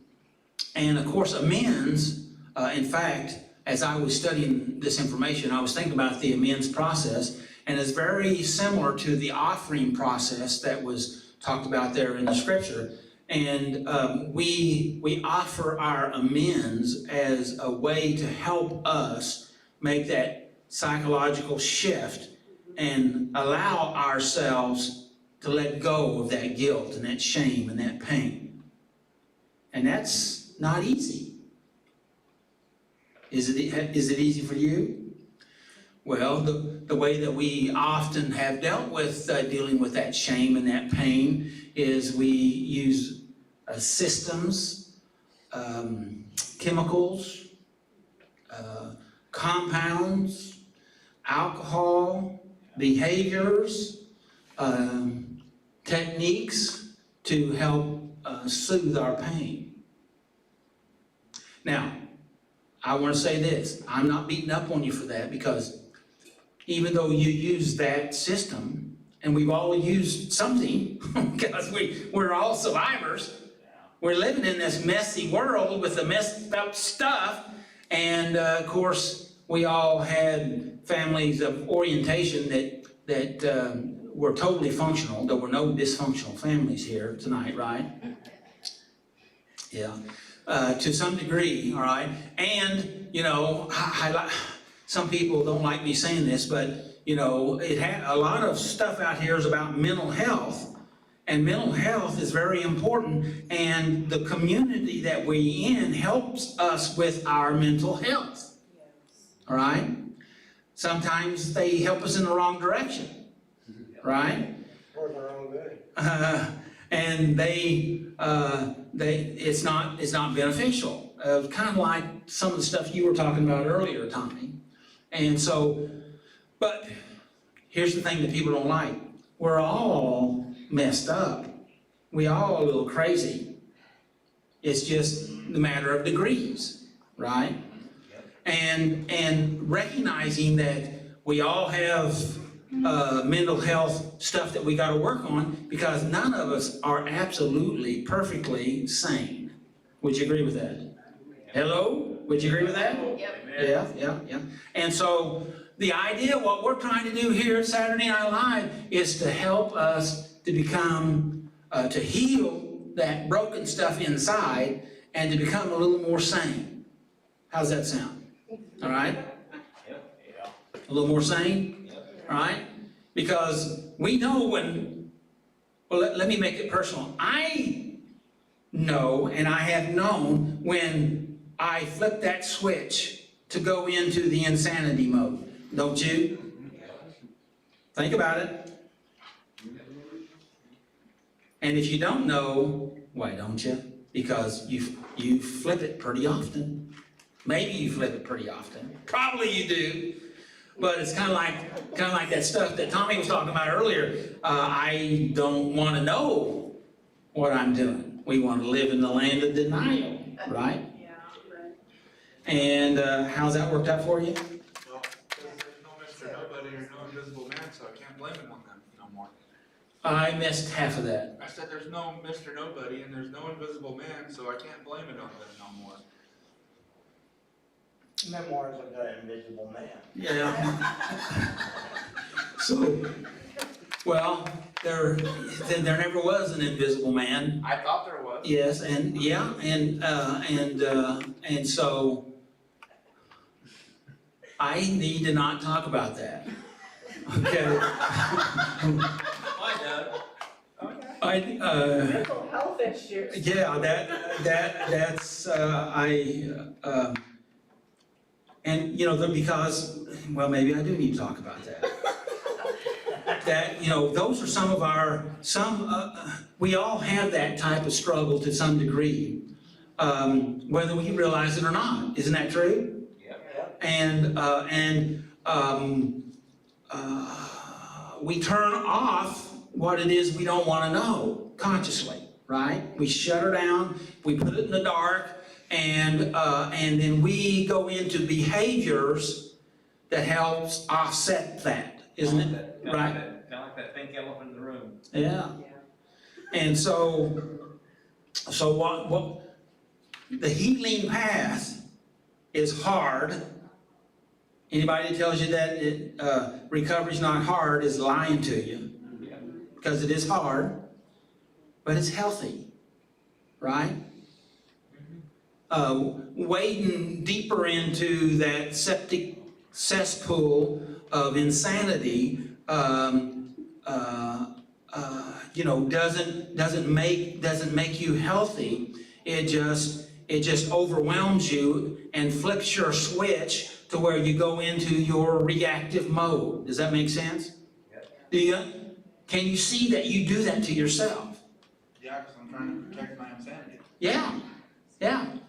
of course, amends, in fact, as I was studying this information, I was thinking about the amends process, and it's very similar to the offering process that was talked about there in the scripture. And we offer our amends as a way to help us make that psychological shift and allow ourselves to let go of that guilt and that shame and that pain. And that's not easy. Is it easy for you? Well, the way that we often have dealt with dealing with that shame and that pain is we use systems, chemicals, compounds, alcohol, behaviors, techniques to help soothe our pain. Now, I want to say this. I'm not beating up on you for that, because even though you use that system, and we've all used something, because we're all survivors, we're living in this messy world with the messed up stuff, and of course, we all had families of orientation that were totally functional. There were no dysfunctional families here tonight, right? Yeah. To some degree, all right? And, you know, some people don't like me saying this, but, you know, a lot of stuff out here is about mental health. And mental health is very important, and the community that we're in helps us with our mental health. All right? Sometimes they help us in the wrong direction, right? Or the wrong way. And it's not beneficial. Kind of like some of the stuff you were talking about earlier, Tommy. And so, but here's the thing that people don't like. We're all messed up. We all a little crazy. It's just a matter of degrees, right? And recognizing that we all have mental health stuff that we got to work on, because none of us are absolutely perfectly sane. Would you agree with that? Hello? Would you agree with that? Yep. Yeah. And so the idea, what we're trying to do here at Saturday Night Live, is to help us to become, to heal that broken stuff inside and to become a little more sane. How's that sound? All right? A little more sane? All right? Because we know when, well, let me make it personal. I know, and I have known, when I flip that switch to go into the insanity mode. Don't you? Think about it. And if you don't know, why don't you? Because you flip it pretty often. Maybe you flip it pretty often. Probably you do. But it's kind of like that stuff that Tommy was talking about earlier. I don't want to know what I'm doing. We want to live in the land of denial, right? Yeah, right. And how's that worked out for you? Well, there's no Mr. Nobody or no invisible man, so I can't blame him on that no more. I missed half of that. I said there's no Mr. Nobody and there's no invisible man, so I can't blame it on them no more. Memoirs of the Invisible Man. Yeah. So, well, there never was an invisible man. I thought there was. Yes, and yeah, and so I need to not talk about that. Okay. Hi, Doug. Mental health issues. Yeah, that's, and, you know, because, well, maybe I do need to talk about that. That, you know, those are some of our, we all have that type of struggle to some degree, whether we realize it or not. Isn't that true? Yep. And we turn off what it is we don't want to know consciously, right? We shut her down, we put it in the dark, and then we go into behaviors that helps offset that, isn't it? Right? Kind of like that pink elephant in the room. Yeah. And so what the healing path is hard. Anybody that tells you that recovery's not hard is lying to you, because it is hard, but it's healthy, right? Wading deeper into that septic cesspool of insanity, you know, doesn't make you healthy. It just overwhelms you and flips your switch to where you go into your reactive mode. Does that make sense? Can you see that you do that to yourself? Yeah, because I'm trying to protect my insanity. Yeah.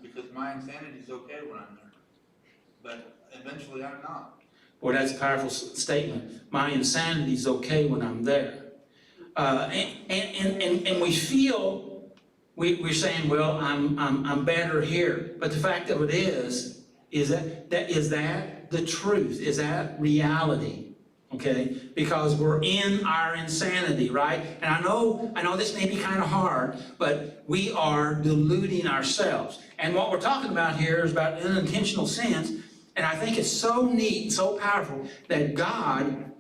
Because my insanity is okay when I'm there. But eventually I'm not. Well, that's a powerful statement. My insanity is okay when I'm there. And we feel, we're saying, well, I'm better here. But the fact of it is that the truth? Is that reality? Okay? Because we're in our insanity, right? And I know this may be kind of hard, but we are deluding ourselves. And what we're talking about here is about unintentional sins. And I think it's so neat and so powerful that God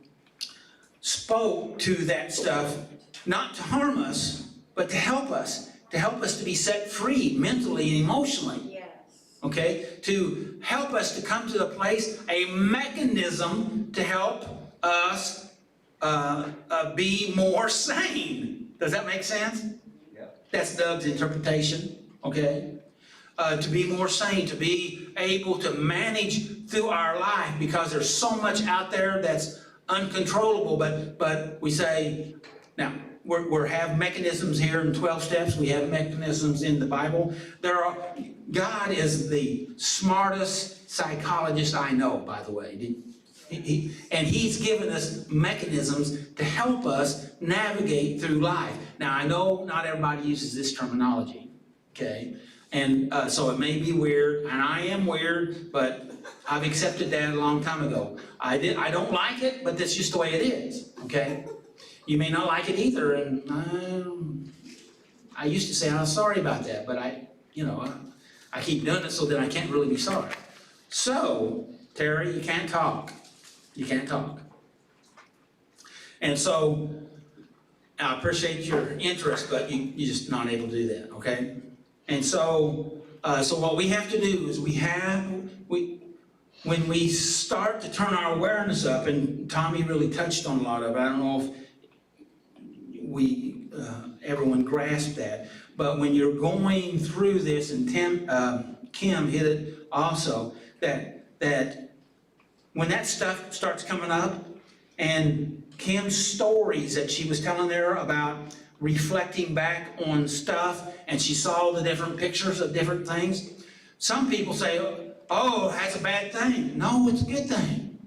spoke to that stuff, not to harm us, but to help us to be set free mentally and emotionally. Yes. Okay? To help us to come to the place, a mechanism to help us be more sane. Does that make sense? Yep. That's Doug's interpretation, okay? To be more sane, to be able to manage through our life, because there's so much out there that's uncontrollable, but we say, now, we have mechanisms here in 12 steps, we have mechanisms in the Bible. God is the smartest psychologist I know, by the way. And He's given us mechanisms to help us navigate through life. Now, I know not everybody uses this terminology, okay? And so it may be weird, and I am weird, but I've accepted that a long time ago. I don't like it, but that's just the way it is, okay? You may not like it either, and I used to say I was sorry about that, but I keep doing it so that I can't really be sorry. So, Terry, you can't talk. You can't talk. And so, I appreciate your interest, but you're just not able to do that, okay? And so what we have to do is when we start to turn our awareness up, and Tommy really touched on a lot of it, I don't know if everyone grasped that, but when you're going through this, and Kim hit it also, that when that stuff starts coming up, and Kim's stories that she was telling there about reflecting back on stuff, and she saw the different pictures of different things, some people say, oh, that's a bad thing. No, it's a good thing.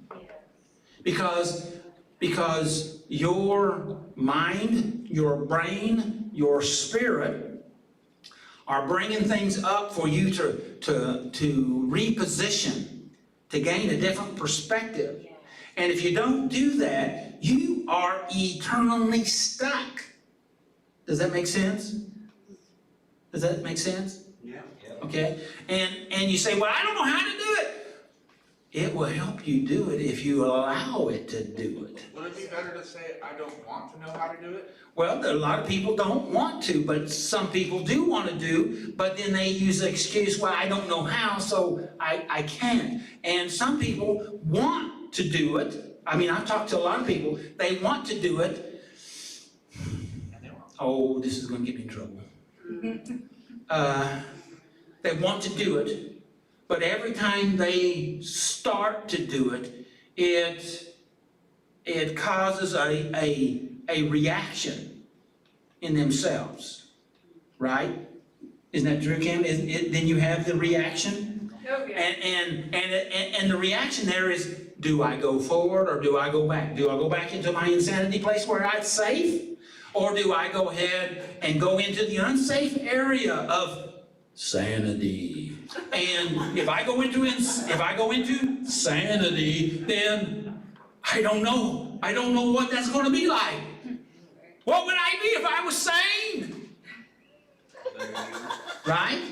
Because your mind, your brain, your spirit are bringing things up for you to reposition, to gain a different perspective. And if you don't do that, you are eternally stuck. Does that make sense? Does that make sense? Yeah. Okay? And you say, well, I don't know how to do it. It will help you do it if you allow it to do it. Would it be better to say, I don't want to know how to do it? Well, a lot of people don't want to, but some people do want to do, but then they use the excuse, well, I don't know how, so I can't. And some people want to do it. I mean, I've talked to a lot of people, they want to do it. Oh, this is going to get me in trouble. They want to do it, but every time they start to do it, it causes a reaction in themselves, right? Isn't that true, Kim? Then you have the reaction, Oh, yeah. and the reaction there is, do I go forward or do I go back? Do I go back into my insanity place where it's safe, or do I go ahead and go into the unsafe area of sanity? And if I go into sanity, then I don't know what that's going to be like. What would I be if I was sane? Right?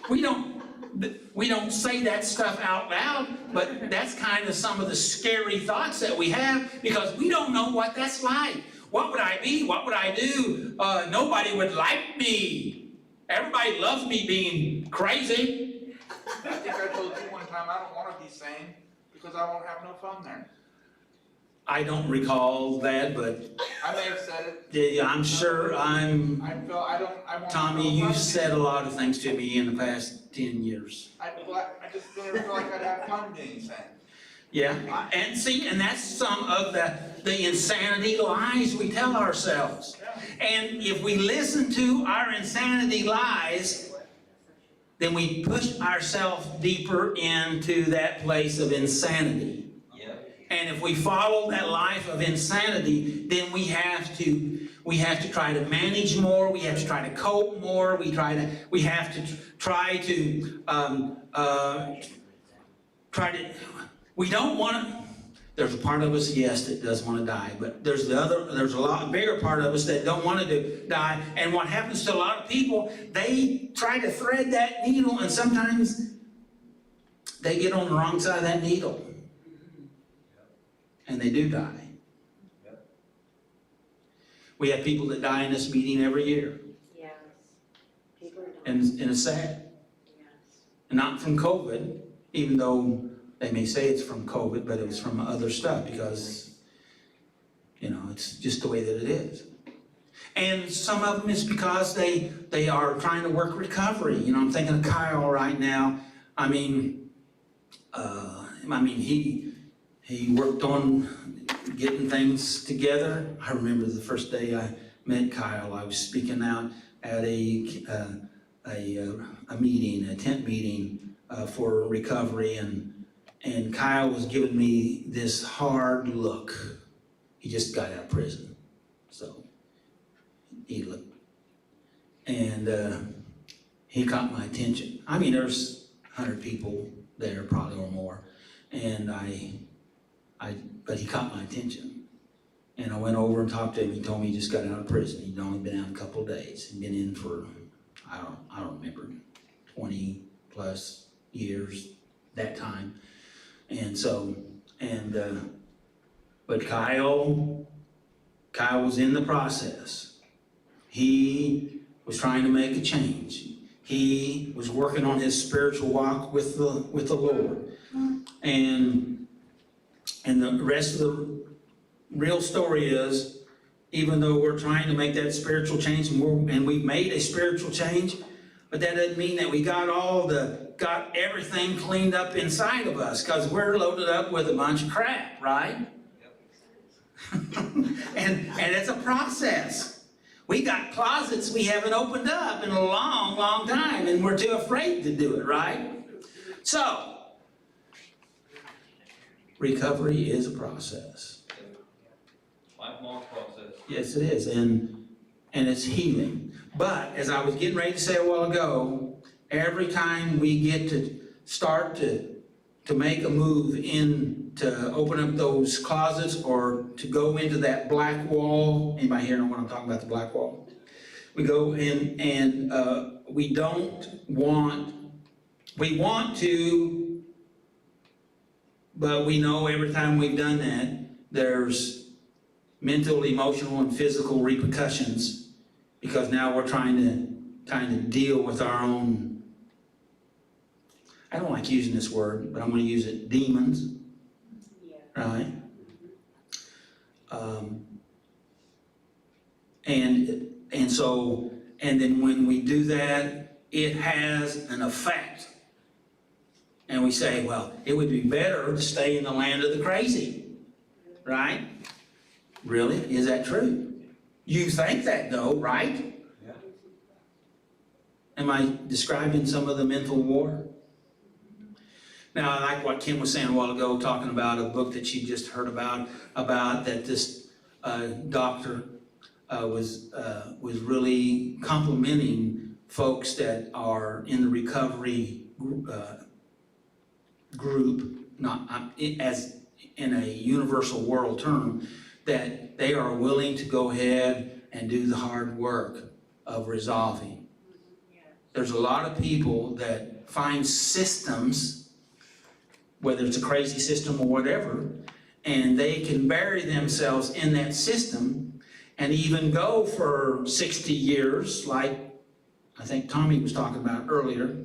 We don't say that stuff out loud, but that's kind of some of the scary thoughts that we have because we don't know what that's like. What would I be? What would I do? Nobody would like me. Everybody loves me being crazy. I think I told you one time, I don't want to be sane because I won't have no fun there. I don't recall that, but I may have said it. yeah, I'm sure I won't. Tommy, you've said a lot of things to me in the past 10 years. I just didn't feel like I'd have fun being sane. Yeah, and see, and that's some of the insanity lies we tell ourselves. And if we listen to our insanity lies, then we push ourselves deeper into that place of insanity. And if we follow that life of insanity, then we have to try to manage more. We have to try to cope more. We have to try to. We don't want to. There's a part of us, yes, that does want to die, but there's a lot bigger part of us that don't want to die. And what happens to a lot of people, they try to thread that needle, and sometimes they get on the wrong side of that needle. And they do die. We have people that die in this meeting every year. Yes. People don't. And it's sad. Yes. And not from COVID, even though they may say it's from COVID, but it was from other stuff because, it's just the way that it is. And some of them is because they are trying to work recovery. I'm thinking of Kyle right now. He worked on getting things together. I remember the first day I met Kyle, I was speaking out at a meeting, a tent meeting for recovery, and Kyle was giving me this hard look. He just got out of prison, so he looked, and he caught my attention. There's 100 people there, probably or more, and but he caught my attention. And I went over and talked to him. He told me he just got out of prison. He'd only been out a couple of days. He'd been in for, I don't remember, 20 plus years that time. And so, but Kyle was in the process. He was trying to make a change. He was working on his spiritual walk with the Lord. And the rest of the real story is, even though we're trying to make that spiritual change, and we've made a spiritual change, but that doesn't mean that we got everything cleaned up inside of us, because we're loaded up with a bunch of crap, right? and it's a process. We got closets we haven't opened up in a long, long time, and we're too afraid to do it, right? So, recovery is a process. Lifelong process. Yes, it is, and it's healing. But as I was getting ready to say a while ago, every time we get to start to make a move in to open up those closets or to go into that black wall. Anybody here know what I'm talking about, the black wall? We go in and we want to, but we know every time we've done that, there's mental, emotional, and physical repercussions because now we're trying to kind of deal with our own, I don't like using this word, but I'm going to use it, demons, right? And then when we do that, it has an effect. And we say, well, it would be better to stay in the land of the crazy, right? Really? Is that true? You think that though, right? Yeah. Am I describing some of the mental war? Now, I like what Kim was saying a while ago, talking about a book that she just heard about that this doctor was really complimenting folks that are in the recovery group, not as in a universal world term, that they are willing to go ahead and do the hard work of resolving. There's a lot of people that find systems, whether it's a crazy system or whatever, and they can bury themselves in that system and even go for 60 years, like I think Tommy was talking about earlier,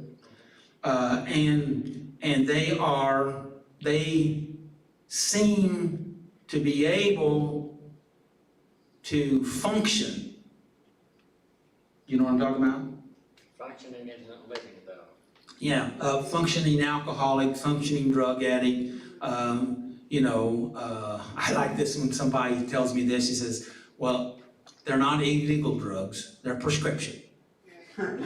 and they seem to be able to function. You know what I'm talking about? Functioning isn't living though. Yeah, functioning alcoholic, functioning drug addict. I like this when somebody tells me this. He says, well, they're not illegal drugs, they're prescription. But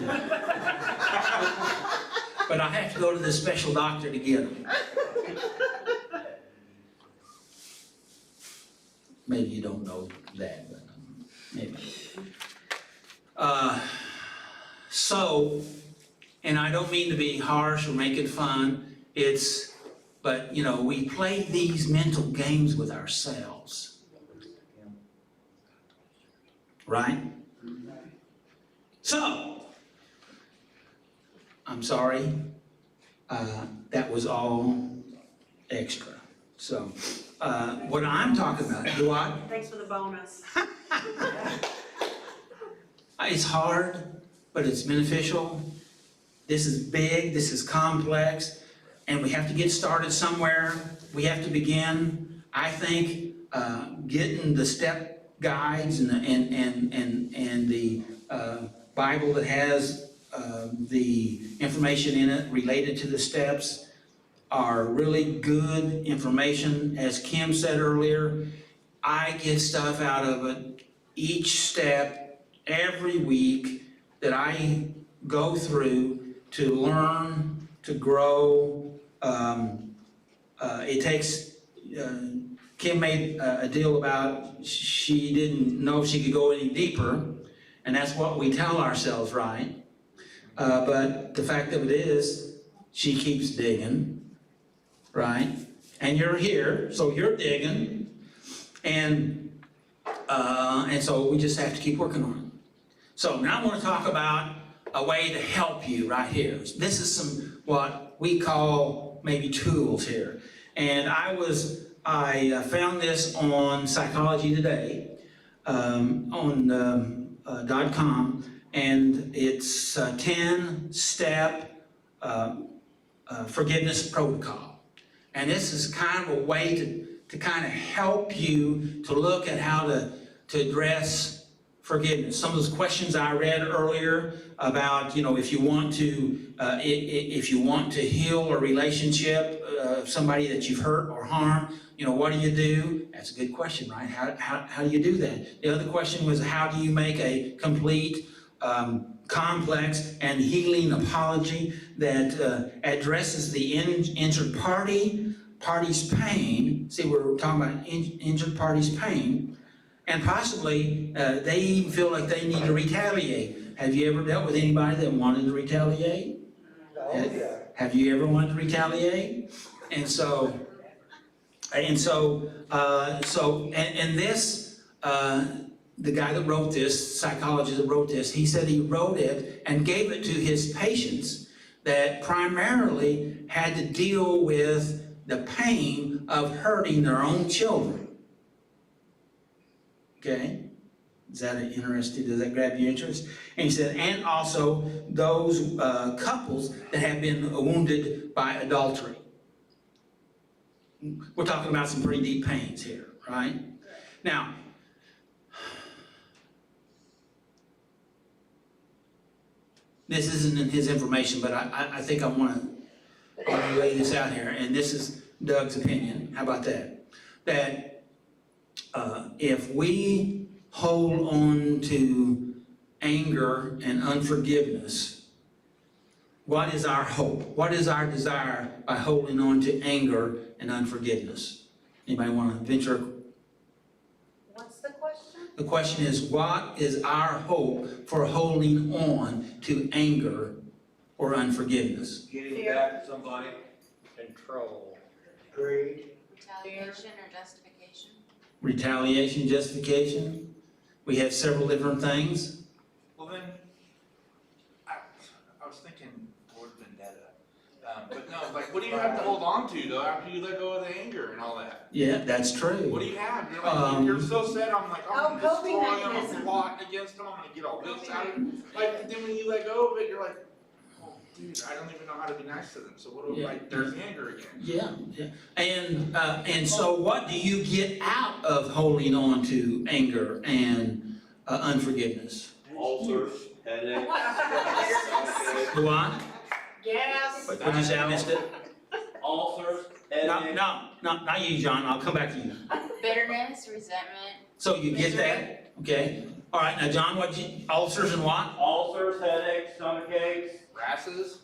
I have to go to this special doctor to get them. Maybe you don't know that, but maybe. And I don't mean to be harsh or making fun, but we play these mental games with ourselves. Right? So, I'm sorry, that was all extra. So, what I'm talking about, Thanks for the bonus. It's hard, but it's beneficial. This is big, this is complex, and we have to get started somewhere. We have to begin, I think, getting the step guides and the Bible that has the information in it related to the steps are really good information. As Kim said earlier, I get stuff out of it each step, every week that I go through to learn, to grow. It takes, Kim made a deal about she didn't know she could go any deeper, and that's what we tell ourselves, right? But the fact of it is, she keeps digging, right? And you're here, so you're digging, and so we just have to keep working on it. So now I want to talk about a way to help you right here. This is some what we call maybe tools here. And I found this on Psychology Today, on .com, and it's a 10-step forgiveness protocol. And this is kind of a way to kind of help you to look at how to address forgiveness. Some of those questions I read earlier about, if you want to heal a relationship of somebody that you've hurt or harmed, what do you do? That's a good question, right? How do you do that? The other question was, how do you make a complete, complex, and healing apology that addresses the injured party's pain? See, we're talking about injured party's pain. And possibly, they even feel like they need to retaliate. Have you ever dealt with anybody that wanted to retaliate? Oh, yeah. Have you ever wanted to retaliate? And so, And so, and this, the guy that wrote this, psychologist that wrote this, he said he wrote it and gave it to his patients that primarily had to deal with the pain of hurting their own children. Okay? Is that interesting? Does that grab your interest? And he said, and also those couples that have been wounded by adultery. We're talking about some pretty deep pains here, right? Now, this isn't in his information, but I think I want to lay this out here, and this is Doug's opinion. How about that? That if we hold on to anger and unforgiveness, what is our hope? What is our desire by holding on to anger and unforgiveness? Anybody want to venture? What's the question? The question is, what is our hope for holding on to anger or unforgiveness? Getting back at somebody. Control. Greed. Retaliation or justification? Retaliation, justification. We have several different things. Well then, I was thinking Lord Vendetta. But no, like, what do you have to hold on to though after you let go of the anger and all that? Yeah, that's true. What do you have? You're like, you're so set on like, I'm gonna coping destroy them, I'm mechanism. plotting against them, I'm gonna get all this out of them. Like, then when you let go of it, you're like, oh, dude, I don't even know how to be nice to them. So what do Yeah. like? There's anger again. Yeah. And so what do you get out of holding on to anger and unforgiveness? Ulcers, headaches. Do I? Yes. What did you say? I missed it? Ulcers, No, headaches. not you, John. I'll come back to you. Bitterness, resentment. So you get that? Okay. All right, now John, ulcers and what? Ulcers, headaches, stomach aches. Grasses.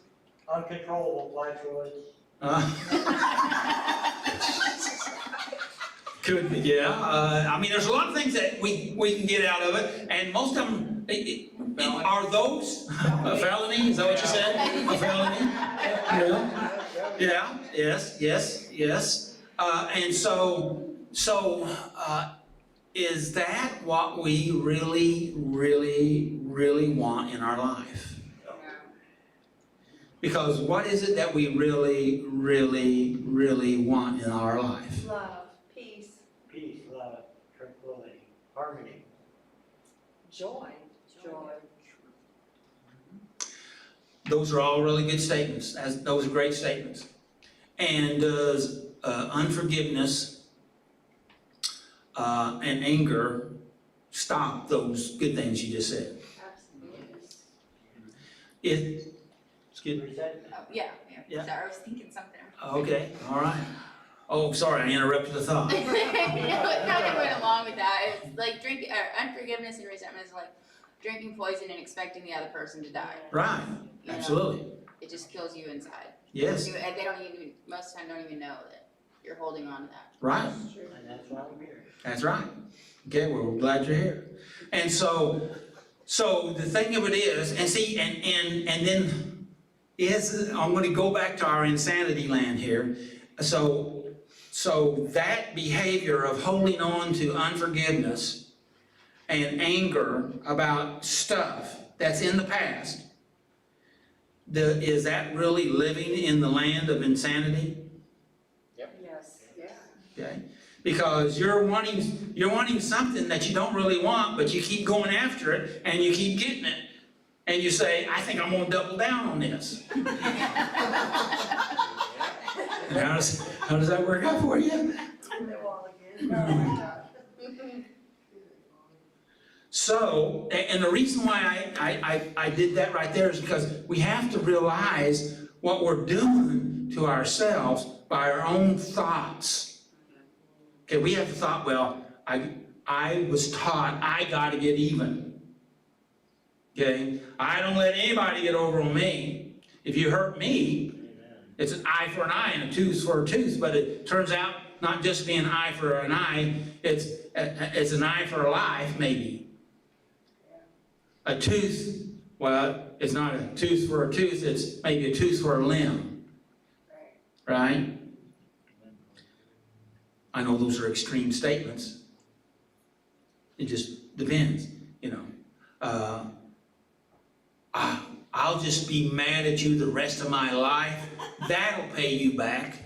Uncontrollable flatulence. Could be, yeah. I mean, there's a lot of things that we can get out of it, and most of them are those a felony. Is that what you said? A felony? Yeah. Yes. And so is that what we really want in our life? Because what is it that we really want in our life? Love, peace, Peace, love, tranquility, harmony. joy. Those are all really good statements. Those are great statements. And does unforgiveness and anger stop those good things you just said? Absolutely. Excuse me. Resentment. Oh, yeah. Yeah. Sorry, I was thinking something. Okay, all right. Oh, sorry, I interrupted the thought. It kind of went along with that. It's like unforgiveness and resentment is like drinking poison and expecting the other person to die. Right, You know? absolutely. It just kills you inside. Yes, And they don't even, most of the time, don't even know that you're holding on to that. right. And that's why I'm here. That's right. Okay, well, we're glad you're here. And so the thing of it is, and see, and then I'm going to go back to our insanity land here. So that behavior of holding on to unforgiveness and anger about stuff that's in the past, is that really living in the land of insanity? Yes. Yeah. Okay? Because you're wanting something that you don't really want, but you keep going after it and you keep getting it. And you say, I think I'm gonna double down on this. How does that work out for you? So, and the reason why I did that right there is because we have to realize what we're doing to ourselves by our own thoughts. Okay, we have the thought, well, I was taught I gotta get even. Okay, I don't let anybody get over on me. If you hurt me, it's an eye for an eye and a tooth for a tooth, but it turns out not just being an eye for an eye, it's an eye for a life, maybe. A tooth, well, it's not a tooth for a tooth, it's maybe a tooth for a limb. Right? I know those are extreme statements. It just depends, you know. I'll just be mad at you the rest of my life. That'll pay you back.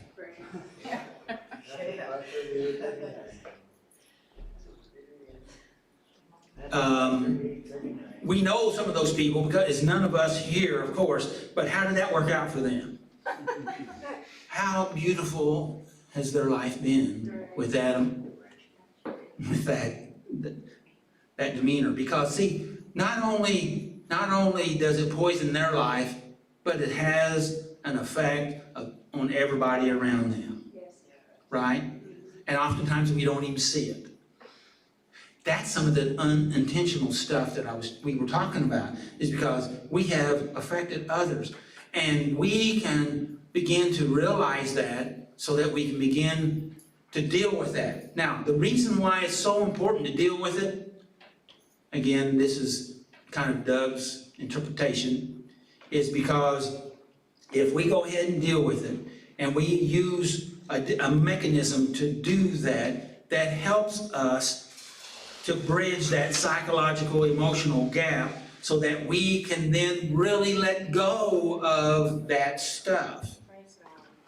We know some of those people because it's none of us here, of course, but how did that work out for them? How beautiful has their life been with Adam, with that demeanor? Because see, not only does it poison their life, but it has an effect on everybody around them, right? And oftentimes we don't even see it. That's some of the unintentional stuff that we were talking about, is because we have affected others. And we can begin to realize that so that we can begin to deal with that. Now, the reason why it's so important to deal with it, again, this is kind of Doug's interpretation, is because if we go ahead and deal with it, and we use a mechanism to do that, that helps us to bridge that psychological, emotional gap so that we can then really let go of that stuff.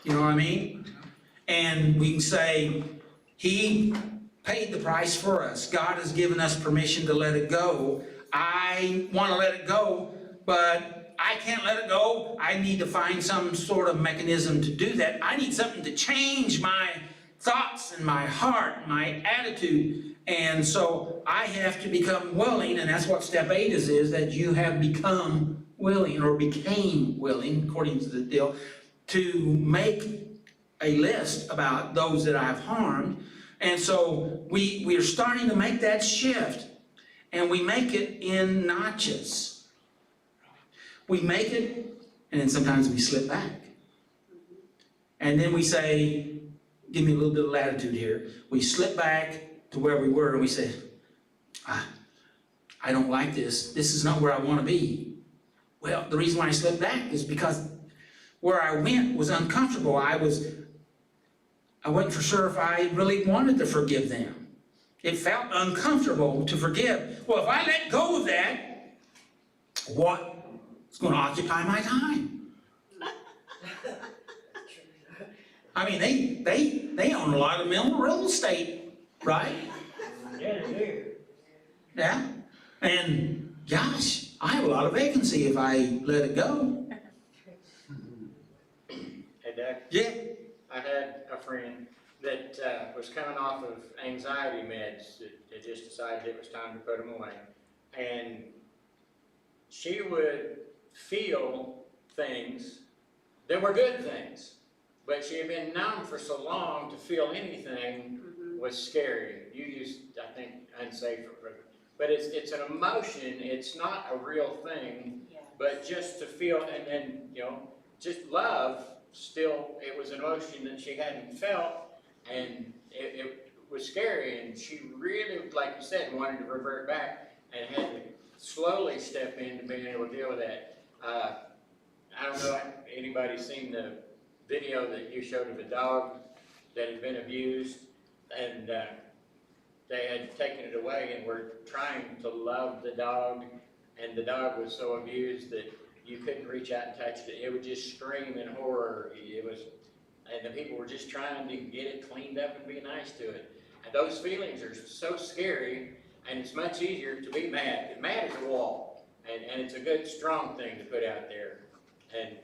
You know what I mean? And we can say, He paid the price for us. God has given us permission to let it go. I want to let it go, but I can't let it go. I need to find some sort of mechanism to do that. I need something to change my thoughts and my heart, my attitude. And so I have to become willing, and that's what step 8 is that you have become willing, or became willing, according to the deal, to make a list about those that I've harmed. And so we are starting to make that shift, and we make it in notches. We make it, and then sometimes we slip back. And then we say, give me a little bit of latitude here. We slip back to where we were, and we say, I don't like this. This is not where I want to be. Well, the reason why I slipped back is because where I went was uncomfortable. I wasn't for sure if I really wanted to forgive them. It felt uncomfortable to forgive. Well, if I let go of that, what's going to occupy my time? I mean, they own a lot of mental real estate, right? Yeah, they do. Yeah. And gosh, I have a lot of vacancy if I let it go. Hey, Doug, Yeah. I had a friend that was coming off of anxiety meds that just decided it was time to put them away. And she would feel things that were good things, but she had been numb for so long to feel anything was scary. You used, I think, unsafe, but it's an emotion. It's not a real thing, but just to feel, and you know, just love. Still, it was an emotion that she hadn't felt, and it was scary, and she really, like you said, wanted to revert back, and had to slowly step into being able to deal with that. I don't know if anybody's seen the video that you showed of a dog that had been abused, and they had taken it away and were trying to love the dog, and the dog was so abused that you couldn't reach out and touch it. It would just scream in horror. And the people were just trying to get it cleaned up and be nice to it. And those feelings are so scary, and it's much easier to be mad. And mad is a wall, and it's a good, strong thing to put out there. And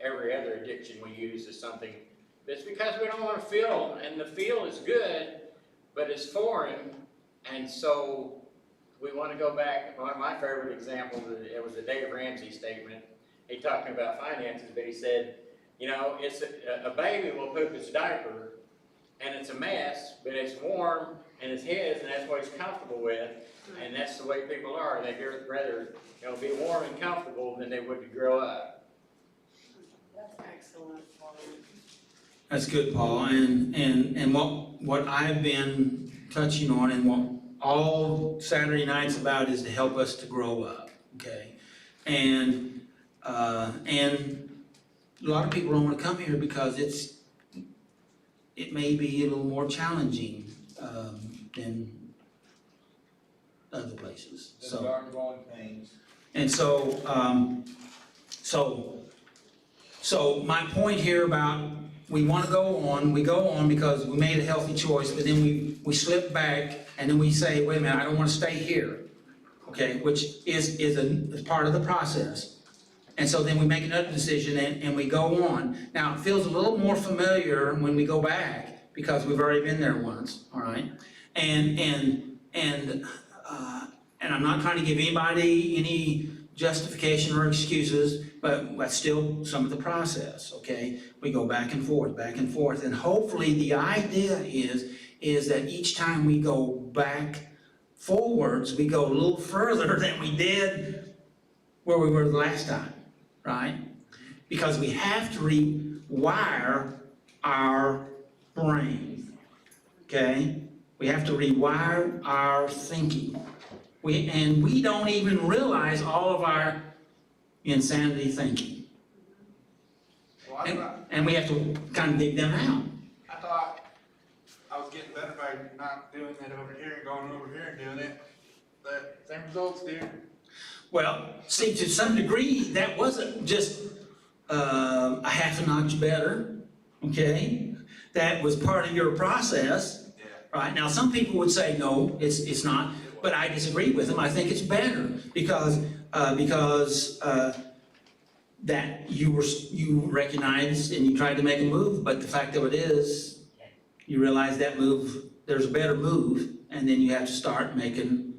every other addiction we use is something that's because we don't want to feel, and the feel is good, but it's foreign, and so we want to go back. One of my favorite examples, it was a Dave Ramsey statement. He talking about finances, but he said, you know, it's a baby will poop its diaper, and it's a mess, but it's warm, and it's his, and that's what he's comfortable with, and that's the way people are. They'd rather, you know, be warm and comfortable than they would to grow up. That's excellent, Paul. That's good, Paul. And what I've been touching on, and what all Saturday night's about, is to help us to grow up, okay? And a lot of people don't want to come here because it may be a little more challenging, than other places, The so. darn growing pains. And so, so my point here about we want to go on because we made a healthy choice, but then we slip back and then we say, wait a minute, I don't want to stay here, okay, which is part of the process. And so then we make another decision and we go on. Now, it feels a little more familiar when we go back because we've already been there once, all right? And I'm not trying to give anybody any justification or excuses, but that's still some of the process, okay? We go back and forth, and hopefully the idea is that each time we go back forwards, we go a little further than we did where we were the last time, right? Because we have to rewire our brain, okay? We have to rewire our thinking. We don't even realize all of our insanity thinking. Well, And we have to kind of dig them out. I thought I was getting better by not doing it over here and going over here and doing it. The same results, dude. Well, see, to some degree, that wasn't just a half a notch better, okay? That was part of your process, right? Now, some people would say, no, it's not, but I disagree with them. I think it's better because that you recognized and you tried to make a move, but the fact of it is, you realize that move, there's a better move, and then you have to start making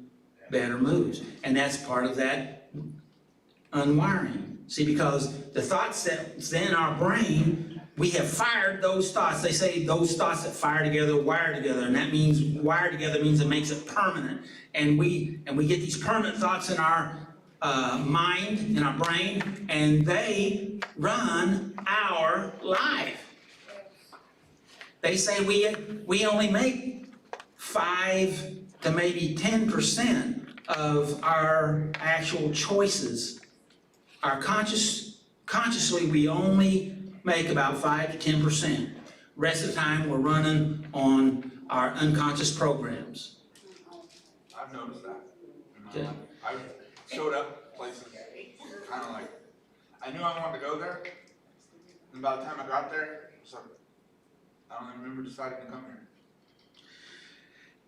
better moves. And that's part of that unwiring. See, because the thoughts that's in our brain, we have fired those thoughts. They say those thoughts that fire together, wire together, and that means wire together means it makes it permanent. And we get these permanent thoughts in our mind, in our brain, and they run our life. They say we only make 5 to maybe 10% of our actual choices. Our consciously we only make about 5 to 10%. Rest of the time we're running on our unconscious programs. I've noticed that. Okay. I showed up places kind of like, I knew I wanted to go there, and by the time I got there, it's like, I don't even remember deciding to come here.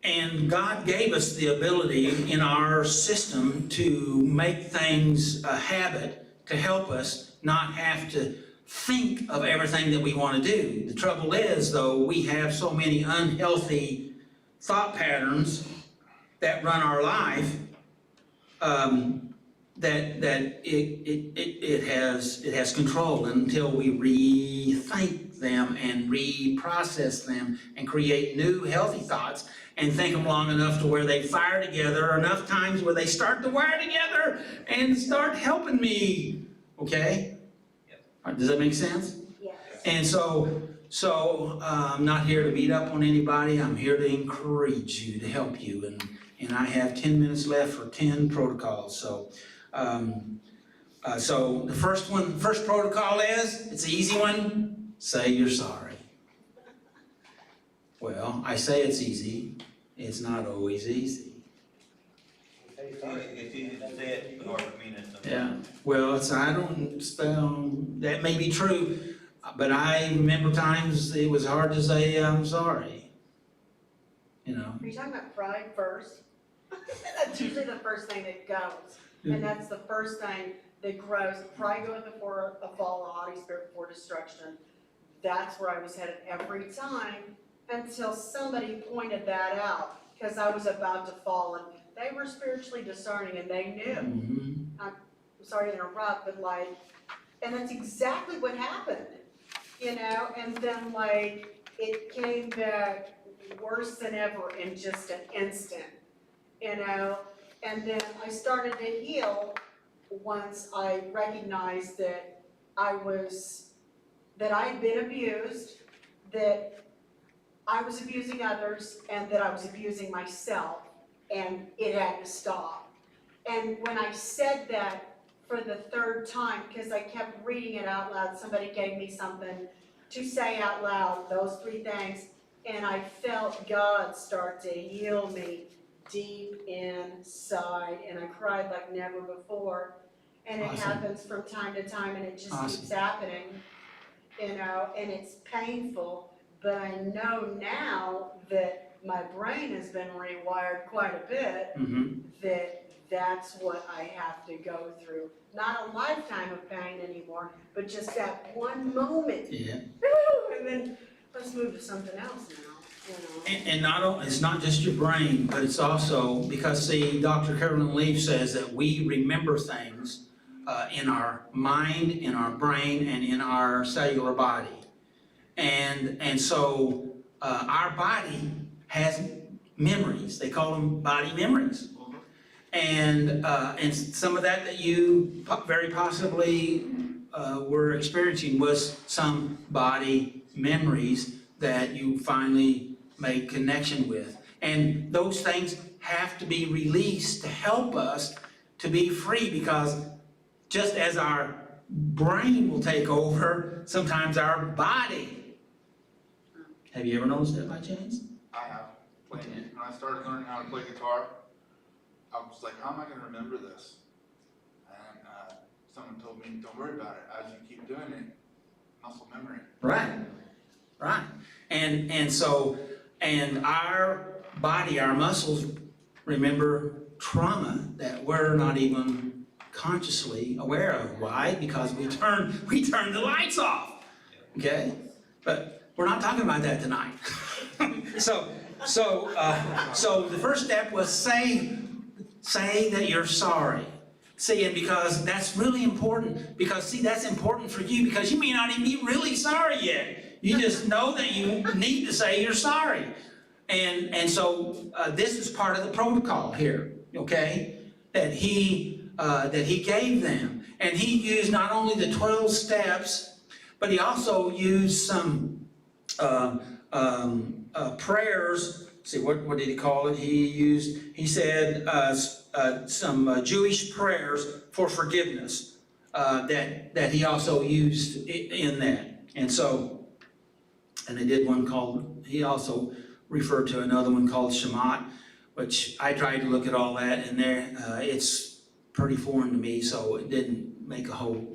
And God gave us the ability in our system to make things a habit to help us not have to think of everything that we want to do. The trouble is, though, we have so many unhealthy thought patterns that run our life that it has control until we rethink them and reprocess them and create new healthy thoughts and think them long enough to where they fire together enough times where they start to wire together and start helping me. Okay? Does that make sense? Yes. And so I'm not here to beat up on anybody. I'm here to encourage you, to help you. And I have 10 minutes left for 10 protocols. So the first protocol is, it's an easy one, say you're sorry. Well, I say it's easy. It's not always easy. It's easy to say it, but hard to mean it sometimes. Yeah, well, that may be true, but I remember times it was hard to say I'm sorry. You know? Are you talking about pride first? That's usually the first thing that goes, and that's the first thing that grows. Pride goes before a fall, a haughty spirit before destruction. That's where I was headed every time until somebody pointed that out, because I was about to fall, and they were spiritually discerning and they knew. Mhm. I'm sorry to interrupt, but and that's exactly what happened, and then it came back worse than ever in just an instant, and then I started to heal once I recognized that I had been abused, that I was abusing others, and that I was abusing myself, and it had to stop. And when I said that for the third time, because I kept reading it out loud, somebody gave me something to say out loud those 3 things, and I felt God start to heal me deep inside, and I cried like never before. And it Awesome. happens from time to time, and it just Awesome. keeps happening, you know, and it's painful, but I know now that my brain has been rewired quite a bit, Mm-hmm. that that's what I have to go through. Not a lifetime of pain anymore, but just that one moment. Yeah. Woo, and then let's move to something else now, you know. And not only, it's not just your brain, but it's also, because see, Dr. Carolyn Leaf says that we remember things in our mind, in our brain, and in our cellular body. And so our body has memories. They call them body memories. And some of that you very possibly were experiencing was some body memories that you finally made connection with. And those things have to be released to help us to be free, because just as our brain will take over, sometimes our body. Have you ever noticed that by chance? I have. When I started learning how to play guitar, I was like, how am I gonna remember this? And someone told me, don't worry about it. As you keep doing it, muscle memory. Right, right. And so our body, our muscles remember trauma that we're not even consciously aware of. Why? Because we turn the lights off. Okay? But we're not talking about that tonight. So the first step was say that you're sorry. See, and because that's really important, because see, that's important for you, because you may not even be really sorry yet. You just know that you need to say you're sorry. And so this is part of the protocol here, okay? That he gave them. And he used not only the 12 steps, but he also used some prayers. See, what did he call it? He said some Jewish prayers for forgiveness that he also used in that. And so, and they did one called, he also referred to another one called Shemot, which I tried to look at all that, and there it's pretty foreign to me, so it didn't make a whole,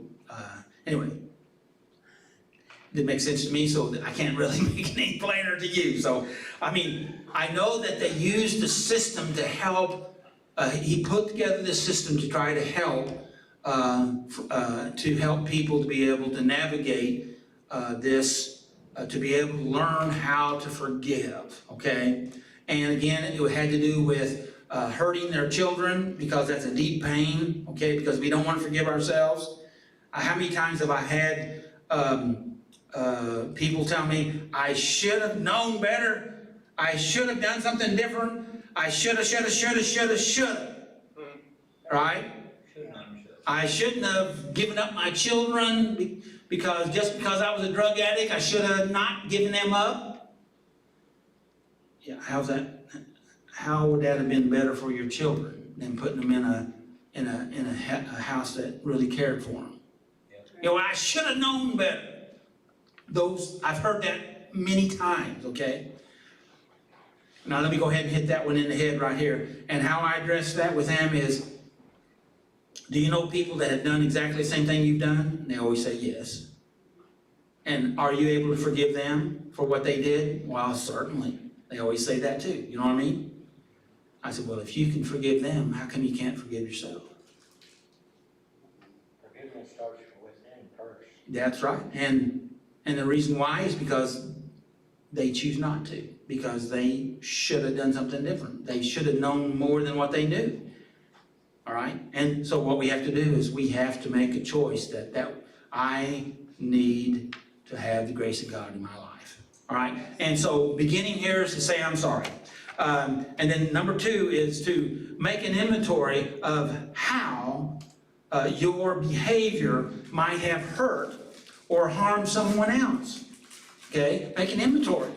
anyway. It didn't make sense to me, so I can't really make it any plainer to you. So, I mean, I know that they used the system to help, he put together this system to try to help people to be able to navigate this, to be able to learn how to forgive, okay? And again, it had to do with hurting their children, because that's a deep pain, okay? Because we don't want to forgive ourselves. How many times have I had people tell me, I should have known better. I should have done something different. I shoulda. Right? I shouldn't have given up my children because I was a drug addict, I should have not given them up. Yeah, how's that? How would that have been better for your children than putting them in a house that really cared for them? You know, I should have known better. I've heard that many times, okay? Now let me go ahead and hit that one in the head right here. And how I address that with them is, do you know people that have done exactly the same thing you've done? And they always say yes. And are you able to forgive them for what they did? Well, certainly. They always say that too. You know what I mean? I said, well, if you can forgive them, how come you can't forgive yourself? Forgiveness starts within first. That's right. And the reason why is because they choose not to. Because they should have done something different. They should have known more than what they knew. All right? And so what we have to do is we have to make a choice that I need to have the grace of God in my life. All right? And so beginning here is to say I'm sorry. And then number 2 is to make an inventory of how your behavior might have hurt or harmed someone else. Okay? Make an inventory.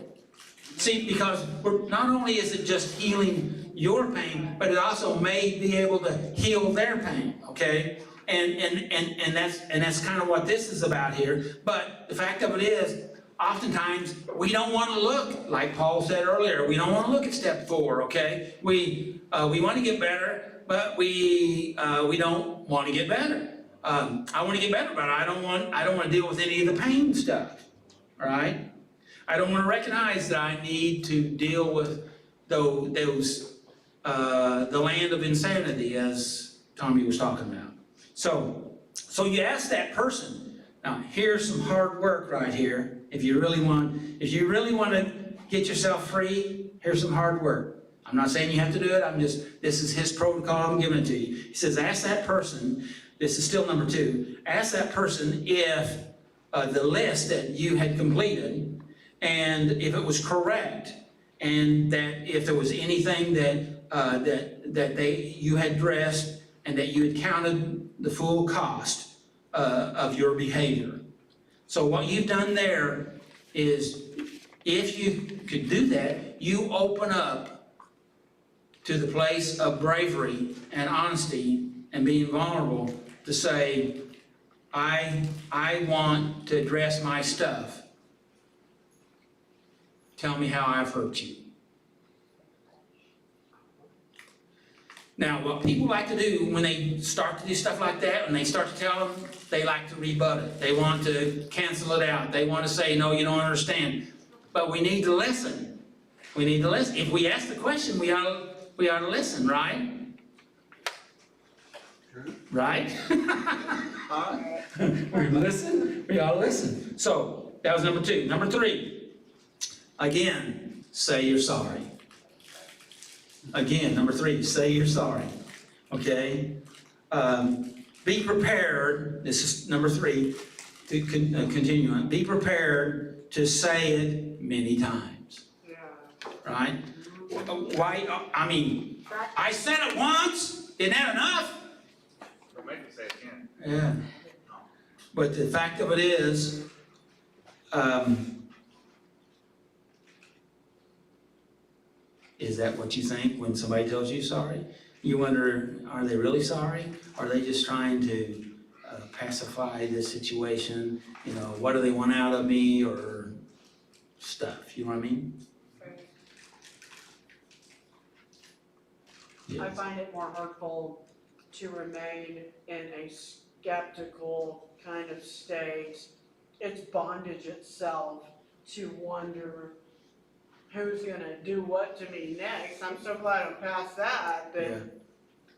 See, because not only is it just healing your pain, but it also may be able to heal their pain. Okay? And that's kind of what this is about here. But the fact of it is, oftentimes, we don't want to look, like Paul said earlier, we don't want to look at step 4, okay? We want to get better, but we don't want to get better. I want to get better, but I don't want to deal with any of the pain stuff, all right? I don't want to recognize that I need to deal with those the land of insanity, as Tommy was talking about. So you ask that person. Now, here's some hard work right here. If you really want to get yourself free, here's some hard work. I'm not saying you have to do it. This is his protocol. I'm giving it to you. He says, ask that person. This is still number 2. Ask that person if the list that you had completed, and if it was correct, and that if there was anything that you had addressed, and that you had counted the full cost of your behavior. So what you've done there is, if you could do that, you open up to the place of bravery and honesty and being vulnerable to say, I want to address my stuff. Tell me how I've hurt you. Now, what people like to do when they start to do stuff like that, when they start to tell them, they like to rebut it. They want to cancel it out. They want to say, no, you don't understand. But we need to listen. We need to listen. If we ask the question, we ought to listen, right? Right? We listen. We ought to listen. So, that was number 2. Number 3, again, say you're sorry. Again, number 3, say you're sorry. Okay? Be prepared, this is number 3, to continue on. Be prepared to say it many times. Yeah. Right? Why? I mean, I said it once. Isn't that enough? Don't make me say it again. Yeah. But the fact of it is, is that what you think when somebody tells you sorry? You wonder, are they really sorry? Are they just trying to pacify the situation? You know, what do they want out of me, or stuff? You know what I mean? I Yes. find it more hurtful to remain in a skeptical kind of state. It's bondage itself to wonder who's gonna do what to me next. I'm so glad I'm past that, but Yeah.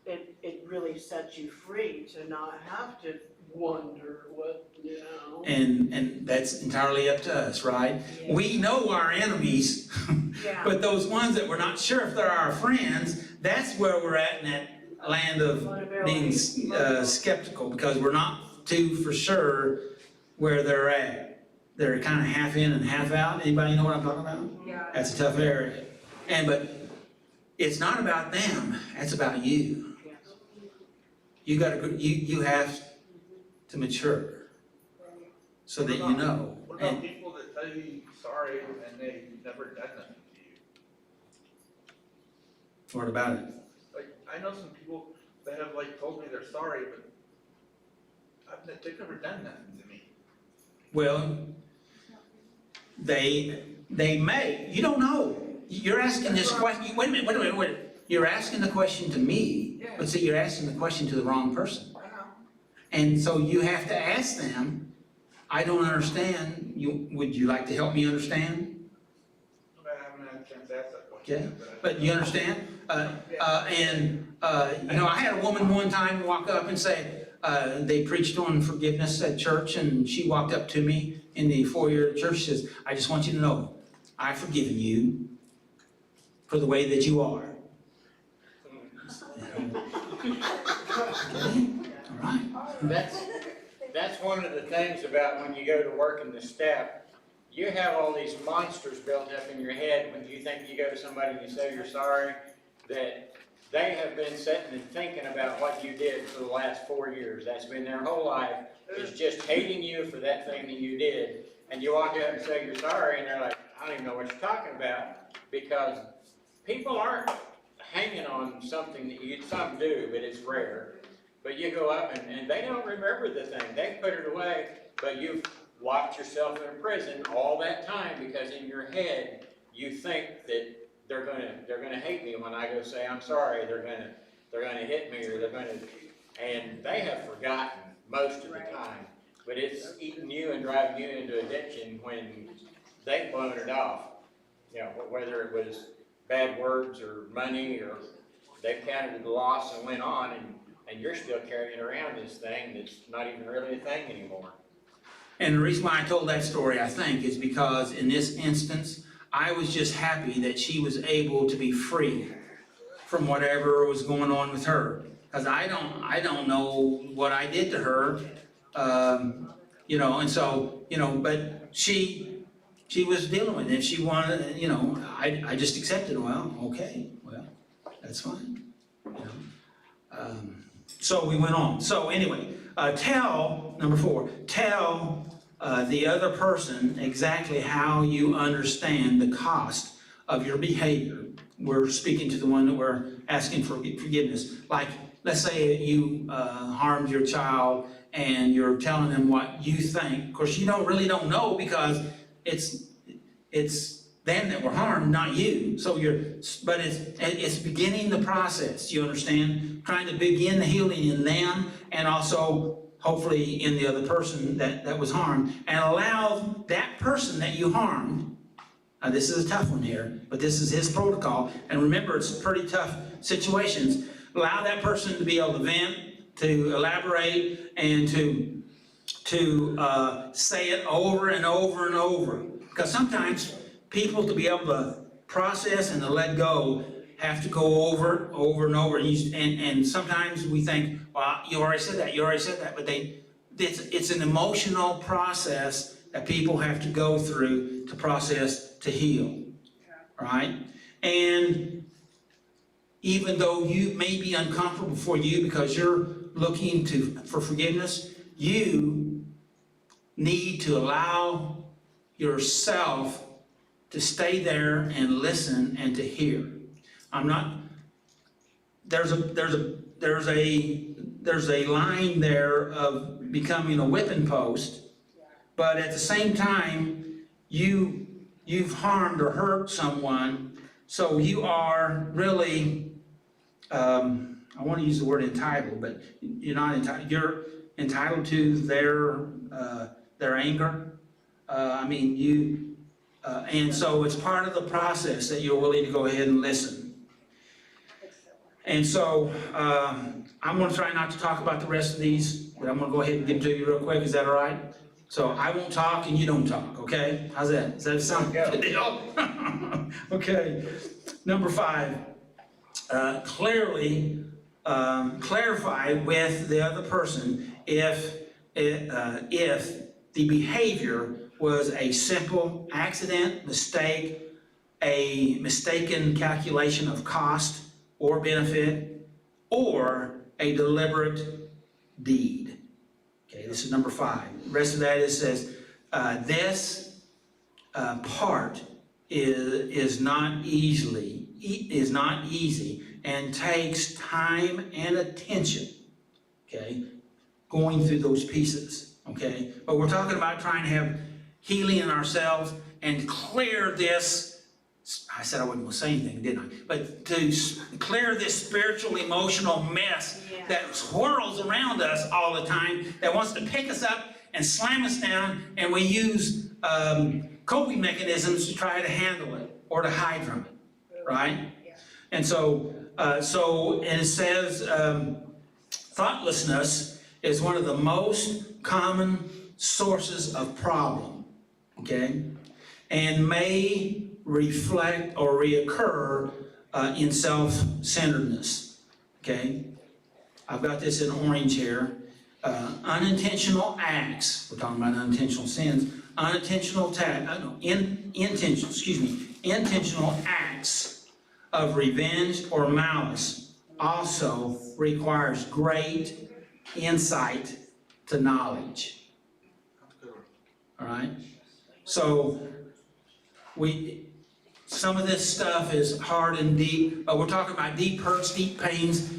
it really sets you free to not have to wonder what, you know. And that's entirely up to us, right? Yeah. We know our enemies, Yeah. but those ones that we're not sure if they're our friends, that's where we're at in that land of being skeptical, because we're not too for sure where they're at. They're kind of half in and half out. Anybody know what I'm talking about? Yeah. That's a tough area. But it's not about them, it's about you. Yes. You have to mature so that you know. What about people that tell you sorry and they never done nothing to you? What about it? Like, I know some people that have like told me they're sorry, but they've never done nothing to me. Well, they may. You don't know. You're asking this question. Wait a minute. You're asking the question to me, but see, you're asking the question to the wrong person. And so you have to ask them, I don't understand. Would you like to help me understand? I haven't had a chance to ask that question. Okay, but you understand? You know, I had a woman one time walk up and say, they preached on forgiveness at church, and she walked up to me in the foyer of the church. She says, I just want you to know, I've forgiven you for the way that you are. Okay, all right. That's one of the things about when you go to work in the step. You have all these monsters built up in your head when you think you go to somebody and you say you're sorry, that they have been sitting and thinking about what you did for the last 4 years. That's been their whole life, is just hating you for that thing that you did. And you walk up and say you're sorry, and they're like, I don't even know what you're talking about. Because people aren't hanging on something that some do, but it's rare. But you go up and they don't remember the thing. They put it away, but you've locked yourself in a prison all that time because in your head, you think that they're gonna hate me when I go say, I'm sorry, they're gonna hit me, or and they have forgotten most of the time. But it's eating you and driving you into addiction when they've blown it off. You know, whether it was bad words or money, or they've counted the loss and went on, and you're still carrying around this thing that's not even really a thing anymore. And the reason why I told that story, I think, is because in this instance, I was just happy that she was able to be free from whatever was going on with her. Because I don't know what I did to her, you know, and so, you know, but she was dealing with it. If she wanted, you know, I just accepted, well, okay, well, that's fine, you know. So we went on. So anyway, number 4, tell the other person exactly how you understand the cost of your behavior. We're speaking to the one that we're asking for forgiveness. Like, let's say you harmed your child and you're telling them what you think. Of course, you really don't know, because it's them that were harmed, not you. So but it's beginning the process. You understand? Trying to begin the healing in them, and also hopefully in the other person that was harmed, and allow that person that you harmed. Now this is a tough one here, but this is his protocol. And remember, it's pretty tough situations. Allow that person to be able to vent, to elaborate, and to say it over and over and over. Because sometimes people, to be able to process and to let go, have to go over and over. And sometimes we think, well, you already said that, but it's an emotional process that people have to go through to process, to heal, right? And even though you may be uncomfortable for you because you're looking for forgiveness, you need to allow yourself to stay there and listen and to hear. There's a line there of becoming a whipping post, but at the same time, you've harmed or hurt someone, so you are really, I want to use the word entitled, but you're not entitled. You're entitled to their anger. And so it's part of the process that you're willing to go ahead and listen. And so I'm going to try not to talk about the rest of these, but I'm going to go ahead and give them to you real quick. Is that all right? So I won't talk and you don't talk, okay? How's that? Does that sound good deal? Okay. Number 5, clarify with the other person if the behavior was a simple accident, mistake, a mistaken calculation of cost or benefit, or a deliberate deed. Okay, this is number 5. The rest of that says this part is not easy and takes time and attention. Okay, going through those pieces. Okay, but we're talking about trying to have healing in ourselves and clear this. I said I wasn't going to say anything, didn't I? But to clear this spiritual, emotional mess that whirls around us all the time, that wants to pick us up and slam us down, and we use coping mechanisms to try to handle it or to hide from it, right? And so it says thoughtlessness is one of the most common sources of problem, okay? And may reflect or reoccur in self-centeredness, okay? I've got this in orange here. Unintentional acts, we're talking about unintentional sins, intentional acts of revenge or malice also requires great insight to knowledge. All right? So some of this stuff is hard and deep. We're talking about deep hurts, deep pains,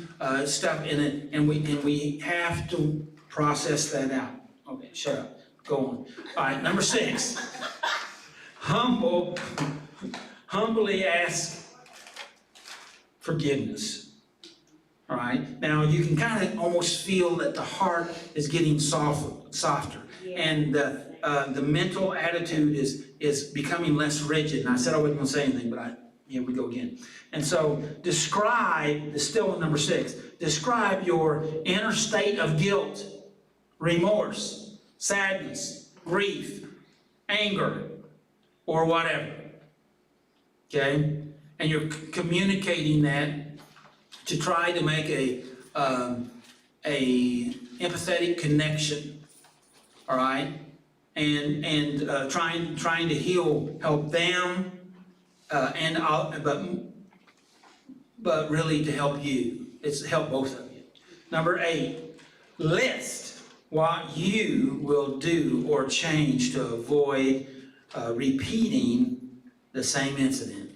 stuff in it, and we have to process that out. Okay, shut up. Go on. All right, number 6. Humbly ask forgiveness. All right? Now, you can kind of almost feel that the heart is getting softer. And the mental attitude is becoming less rigid. And I said I wasn't going to say anything, but here we go again. And so describe, still in number 6, describe your inner state of guilt, remorse, sadness, grief, anger, or whatever. Okay? And you're communicating that to try to make a empathetic connection. All right? And trying to help them, but really to help you. It's to help both of you. Number 8, list what you will do or change to avoid repeating the same incident.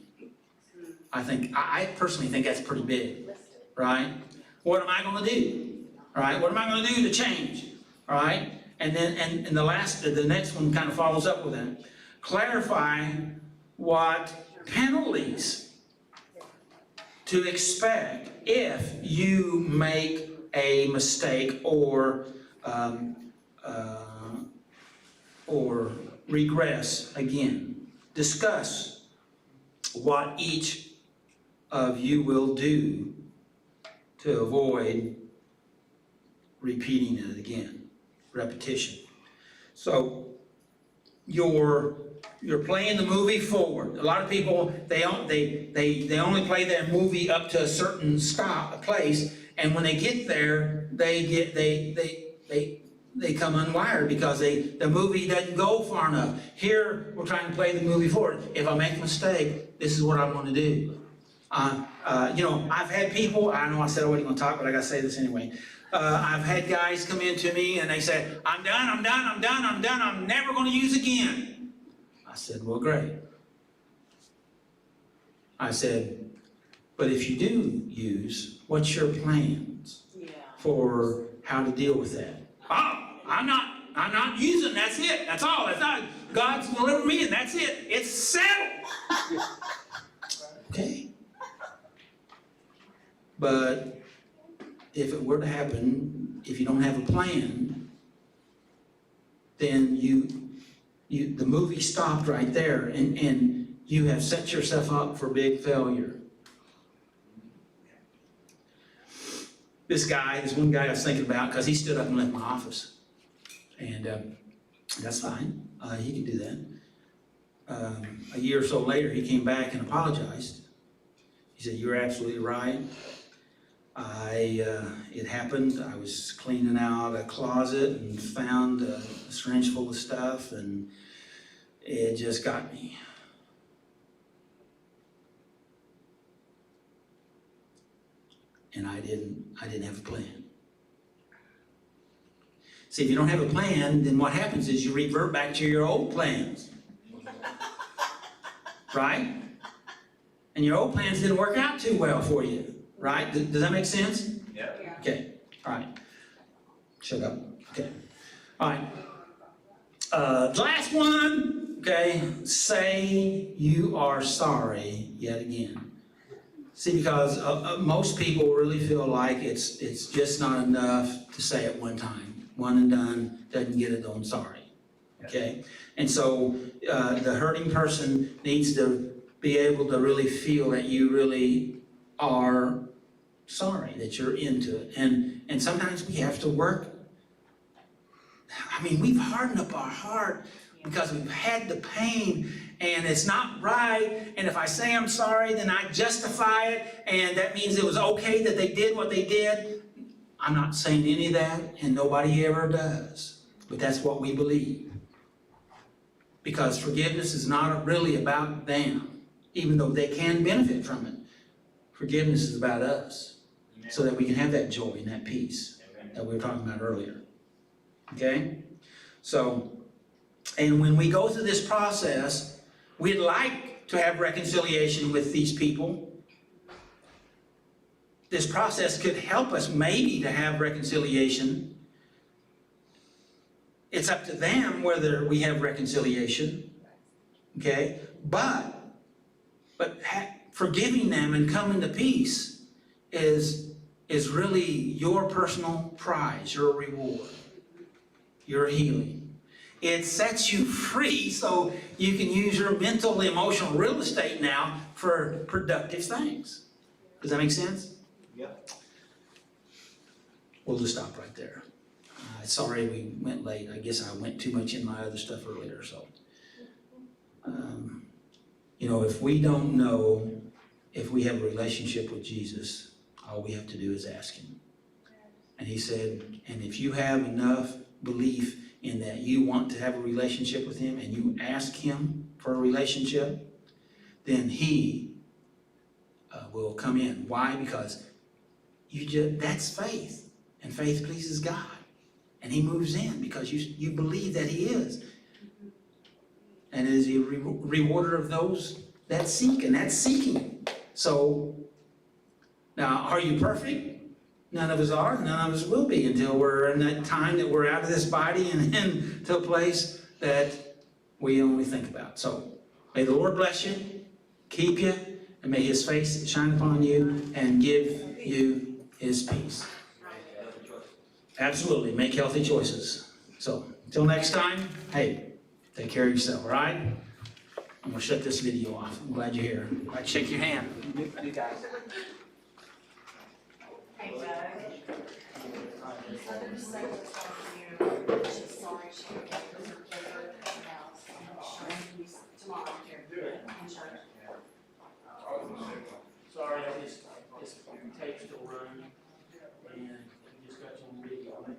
I personally think that's pretty big, right? What am I going to do? All right, what am I going to do to change? All right, and then and the next one kind of follows up with that. Clarify what penalties to expect if you make a mistake or regress again. Discuss what each of you will do to avoid repeating it again. Repetition. So you're playing the movie forward. A lot of people they only play their movie up to a certain place, and when they get there, they come unwired because the movie doesn't go far enough. Here, we're trying to play the movie forward. If I make a mistake, this is what I'm going to do. I've had people, I know I said I wasn't going to talk, but I got to say this anyway. I've had guys come in to me and they said, I'm done, I'm never going to use again. I said, well, great. I said, but if you do use, what's your plans for how to deal with that? Oh, I'm not using, that's it, that's all, that's not, God's delivered me and that's it, it's settled. Okay. But if it were to happen, if you don't have a plan, then the movie stopped right there and you have set yourself up for big failure. This one guy I was thinking about, because he stood up and left my office. And that's fine, he could do that. A year or so later, he came back and apologized. He said, you're absolutely right. It happened, I was cleaning out a closet and found a syringe full of stuff, and it just got me. And I didn't have a plan. See, if you don't have a plan, then what happens is you revert back to your old plans. Right? And your old plans didn't work out too well for you. Right? Does that make sense? Yeah. Okay. All right. Shut up. Okay. All right. The last one. Okay. Say you are sorry yet again. See, because most people really feel like it's just not enough to say it one time. One and done, doesn't get it, I'm sorry. Okay? And so the hurting person needs to be able to really feel that you really are sorry, that you're into it. And sometimes we have to work. I mean, we've hardened up our heart because we've had the pain and it's not right. And if I say I'm sorry, then I justify it. And that means it was okay that they did what they did. I'm not saying any of that, and nobody ever does. But that's what we believe. Because forgiveness is not really about them, even though they can benefit from it. Forgiveness is about us, so that we can have that joy and that peace that we were talking about earlier. Okay? So, and when we go through this process, we'd like to have reconciliation with these people. This process could help us maybe to have reconciliation. it's up to them whether we have reconciliation, okay? But forgiving them and coming to peace is really your personal prize, your reward, your healing. It sets you free so you can use your mental, emotional real estate now for productive things. Does that make sense? Yep. We'll just stop right there. Sorry we went late. I guess I went too much in my other stuff earlier, so. If we don't know if we have a relationship with Jesus, all we have to do is ask him. And he said, and if you have enough belief in that you want to have a relationship with him and you ask him for a relationship, then he will come in. Why? Because that's faith. And faith pleases God. And he moves in because you believe that he is. And is he a rewarder of those that seek, and that's seeking. So, now, are you perfect? None of us are, none of us will be until we're in that time that we're out of this body and into a place that we only think about. So, may the Lord bless you, keep you, and may his face shine upon you and give you his peace. Absolutely, make healthy choices. So, until next time, hey, take care of yourself, all right? I'm gonna shut this video off. I'm glad you're here. All right, shake your hand. You guys. Hey, Doug. Mother said she's sorry she can't get her paper now. She'll use tomorrow here in church. Sorry, this tape's still running. And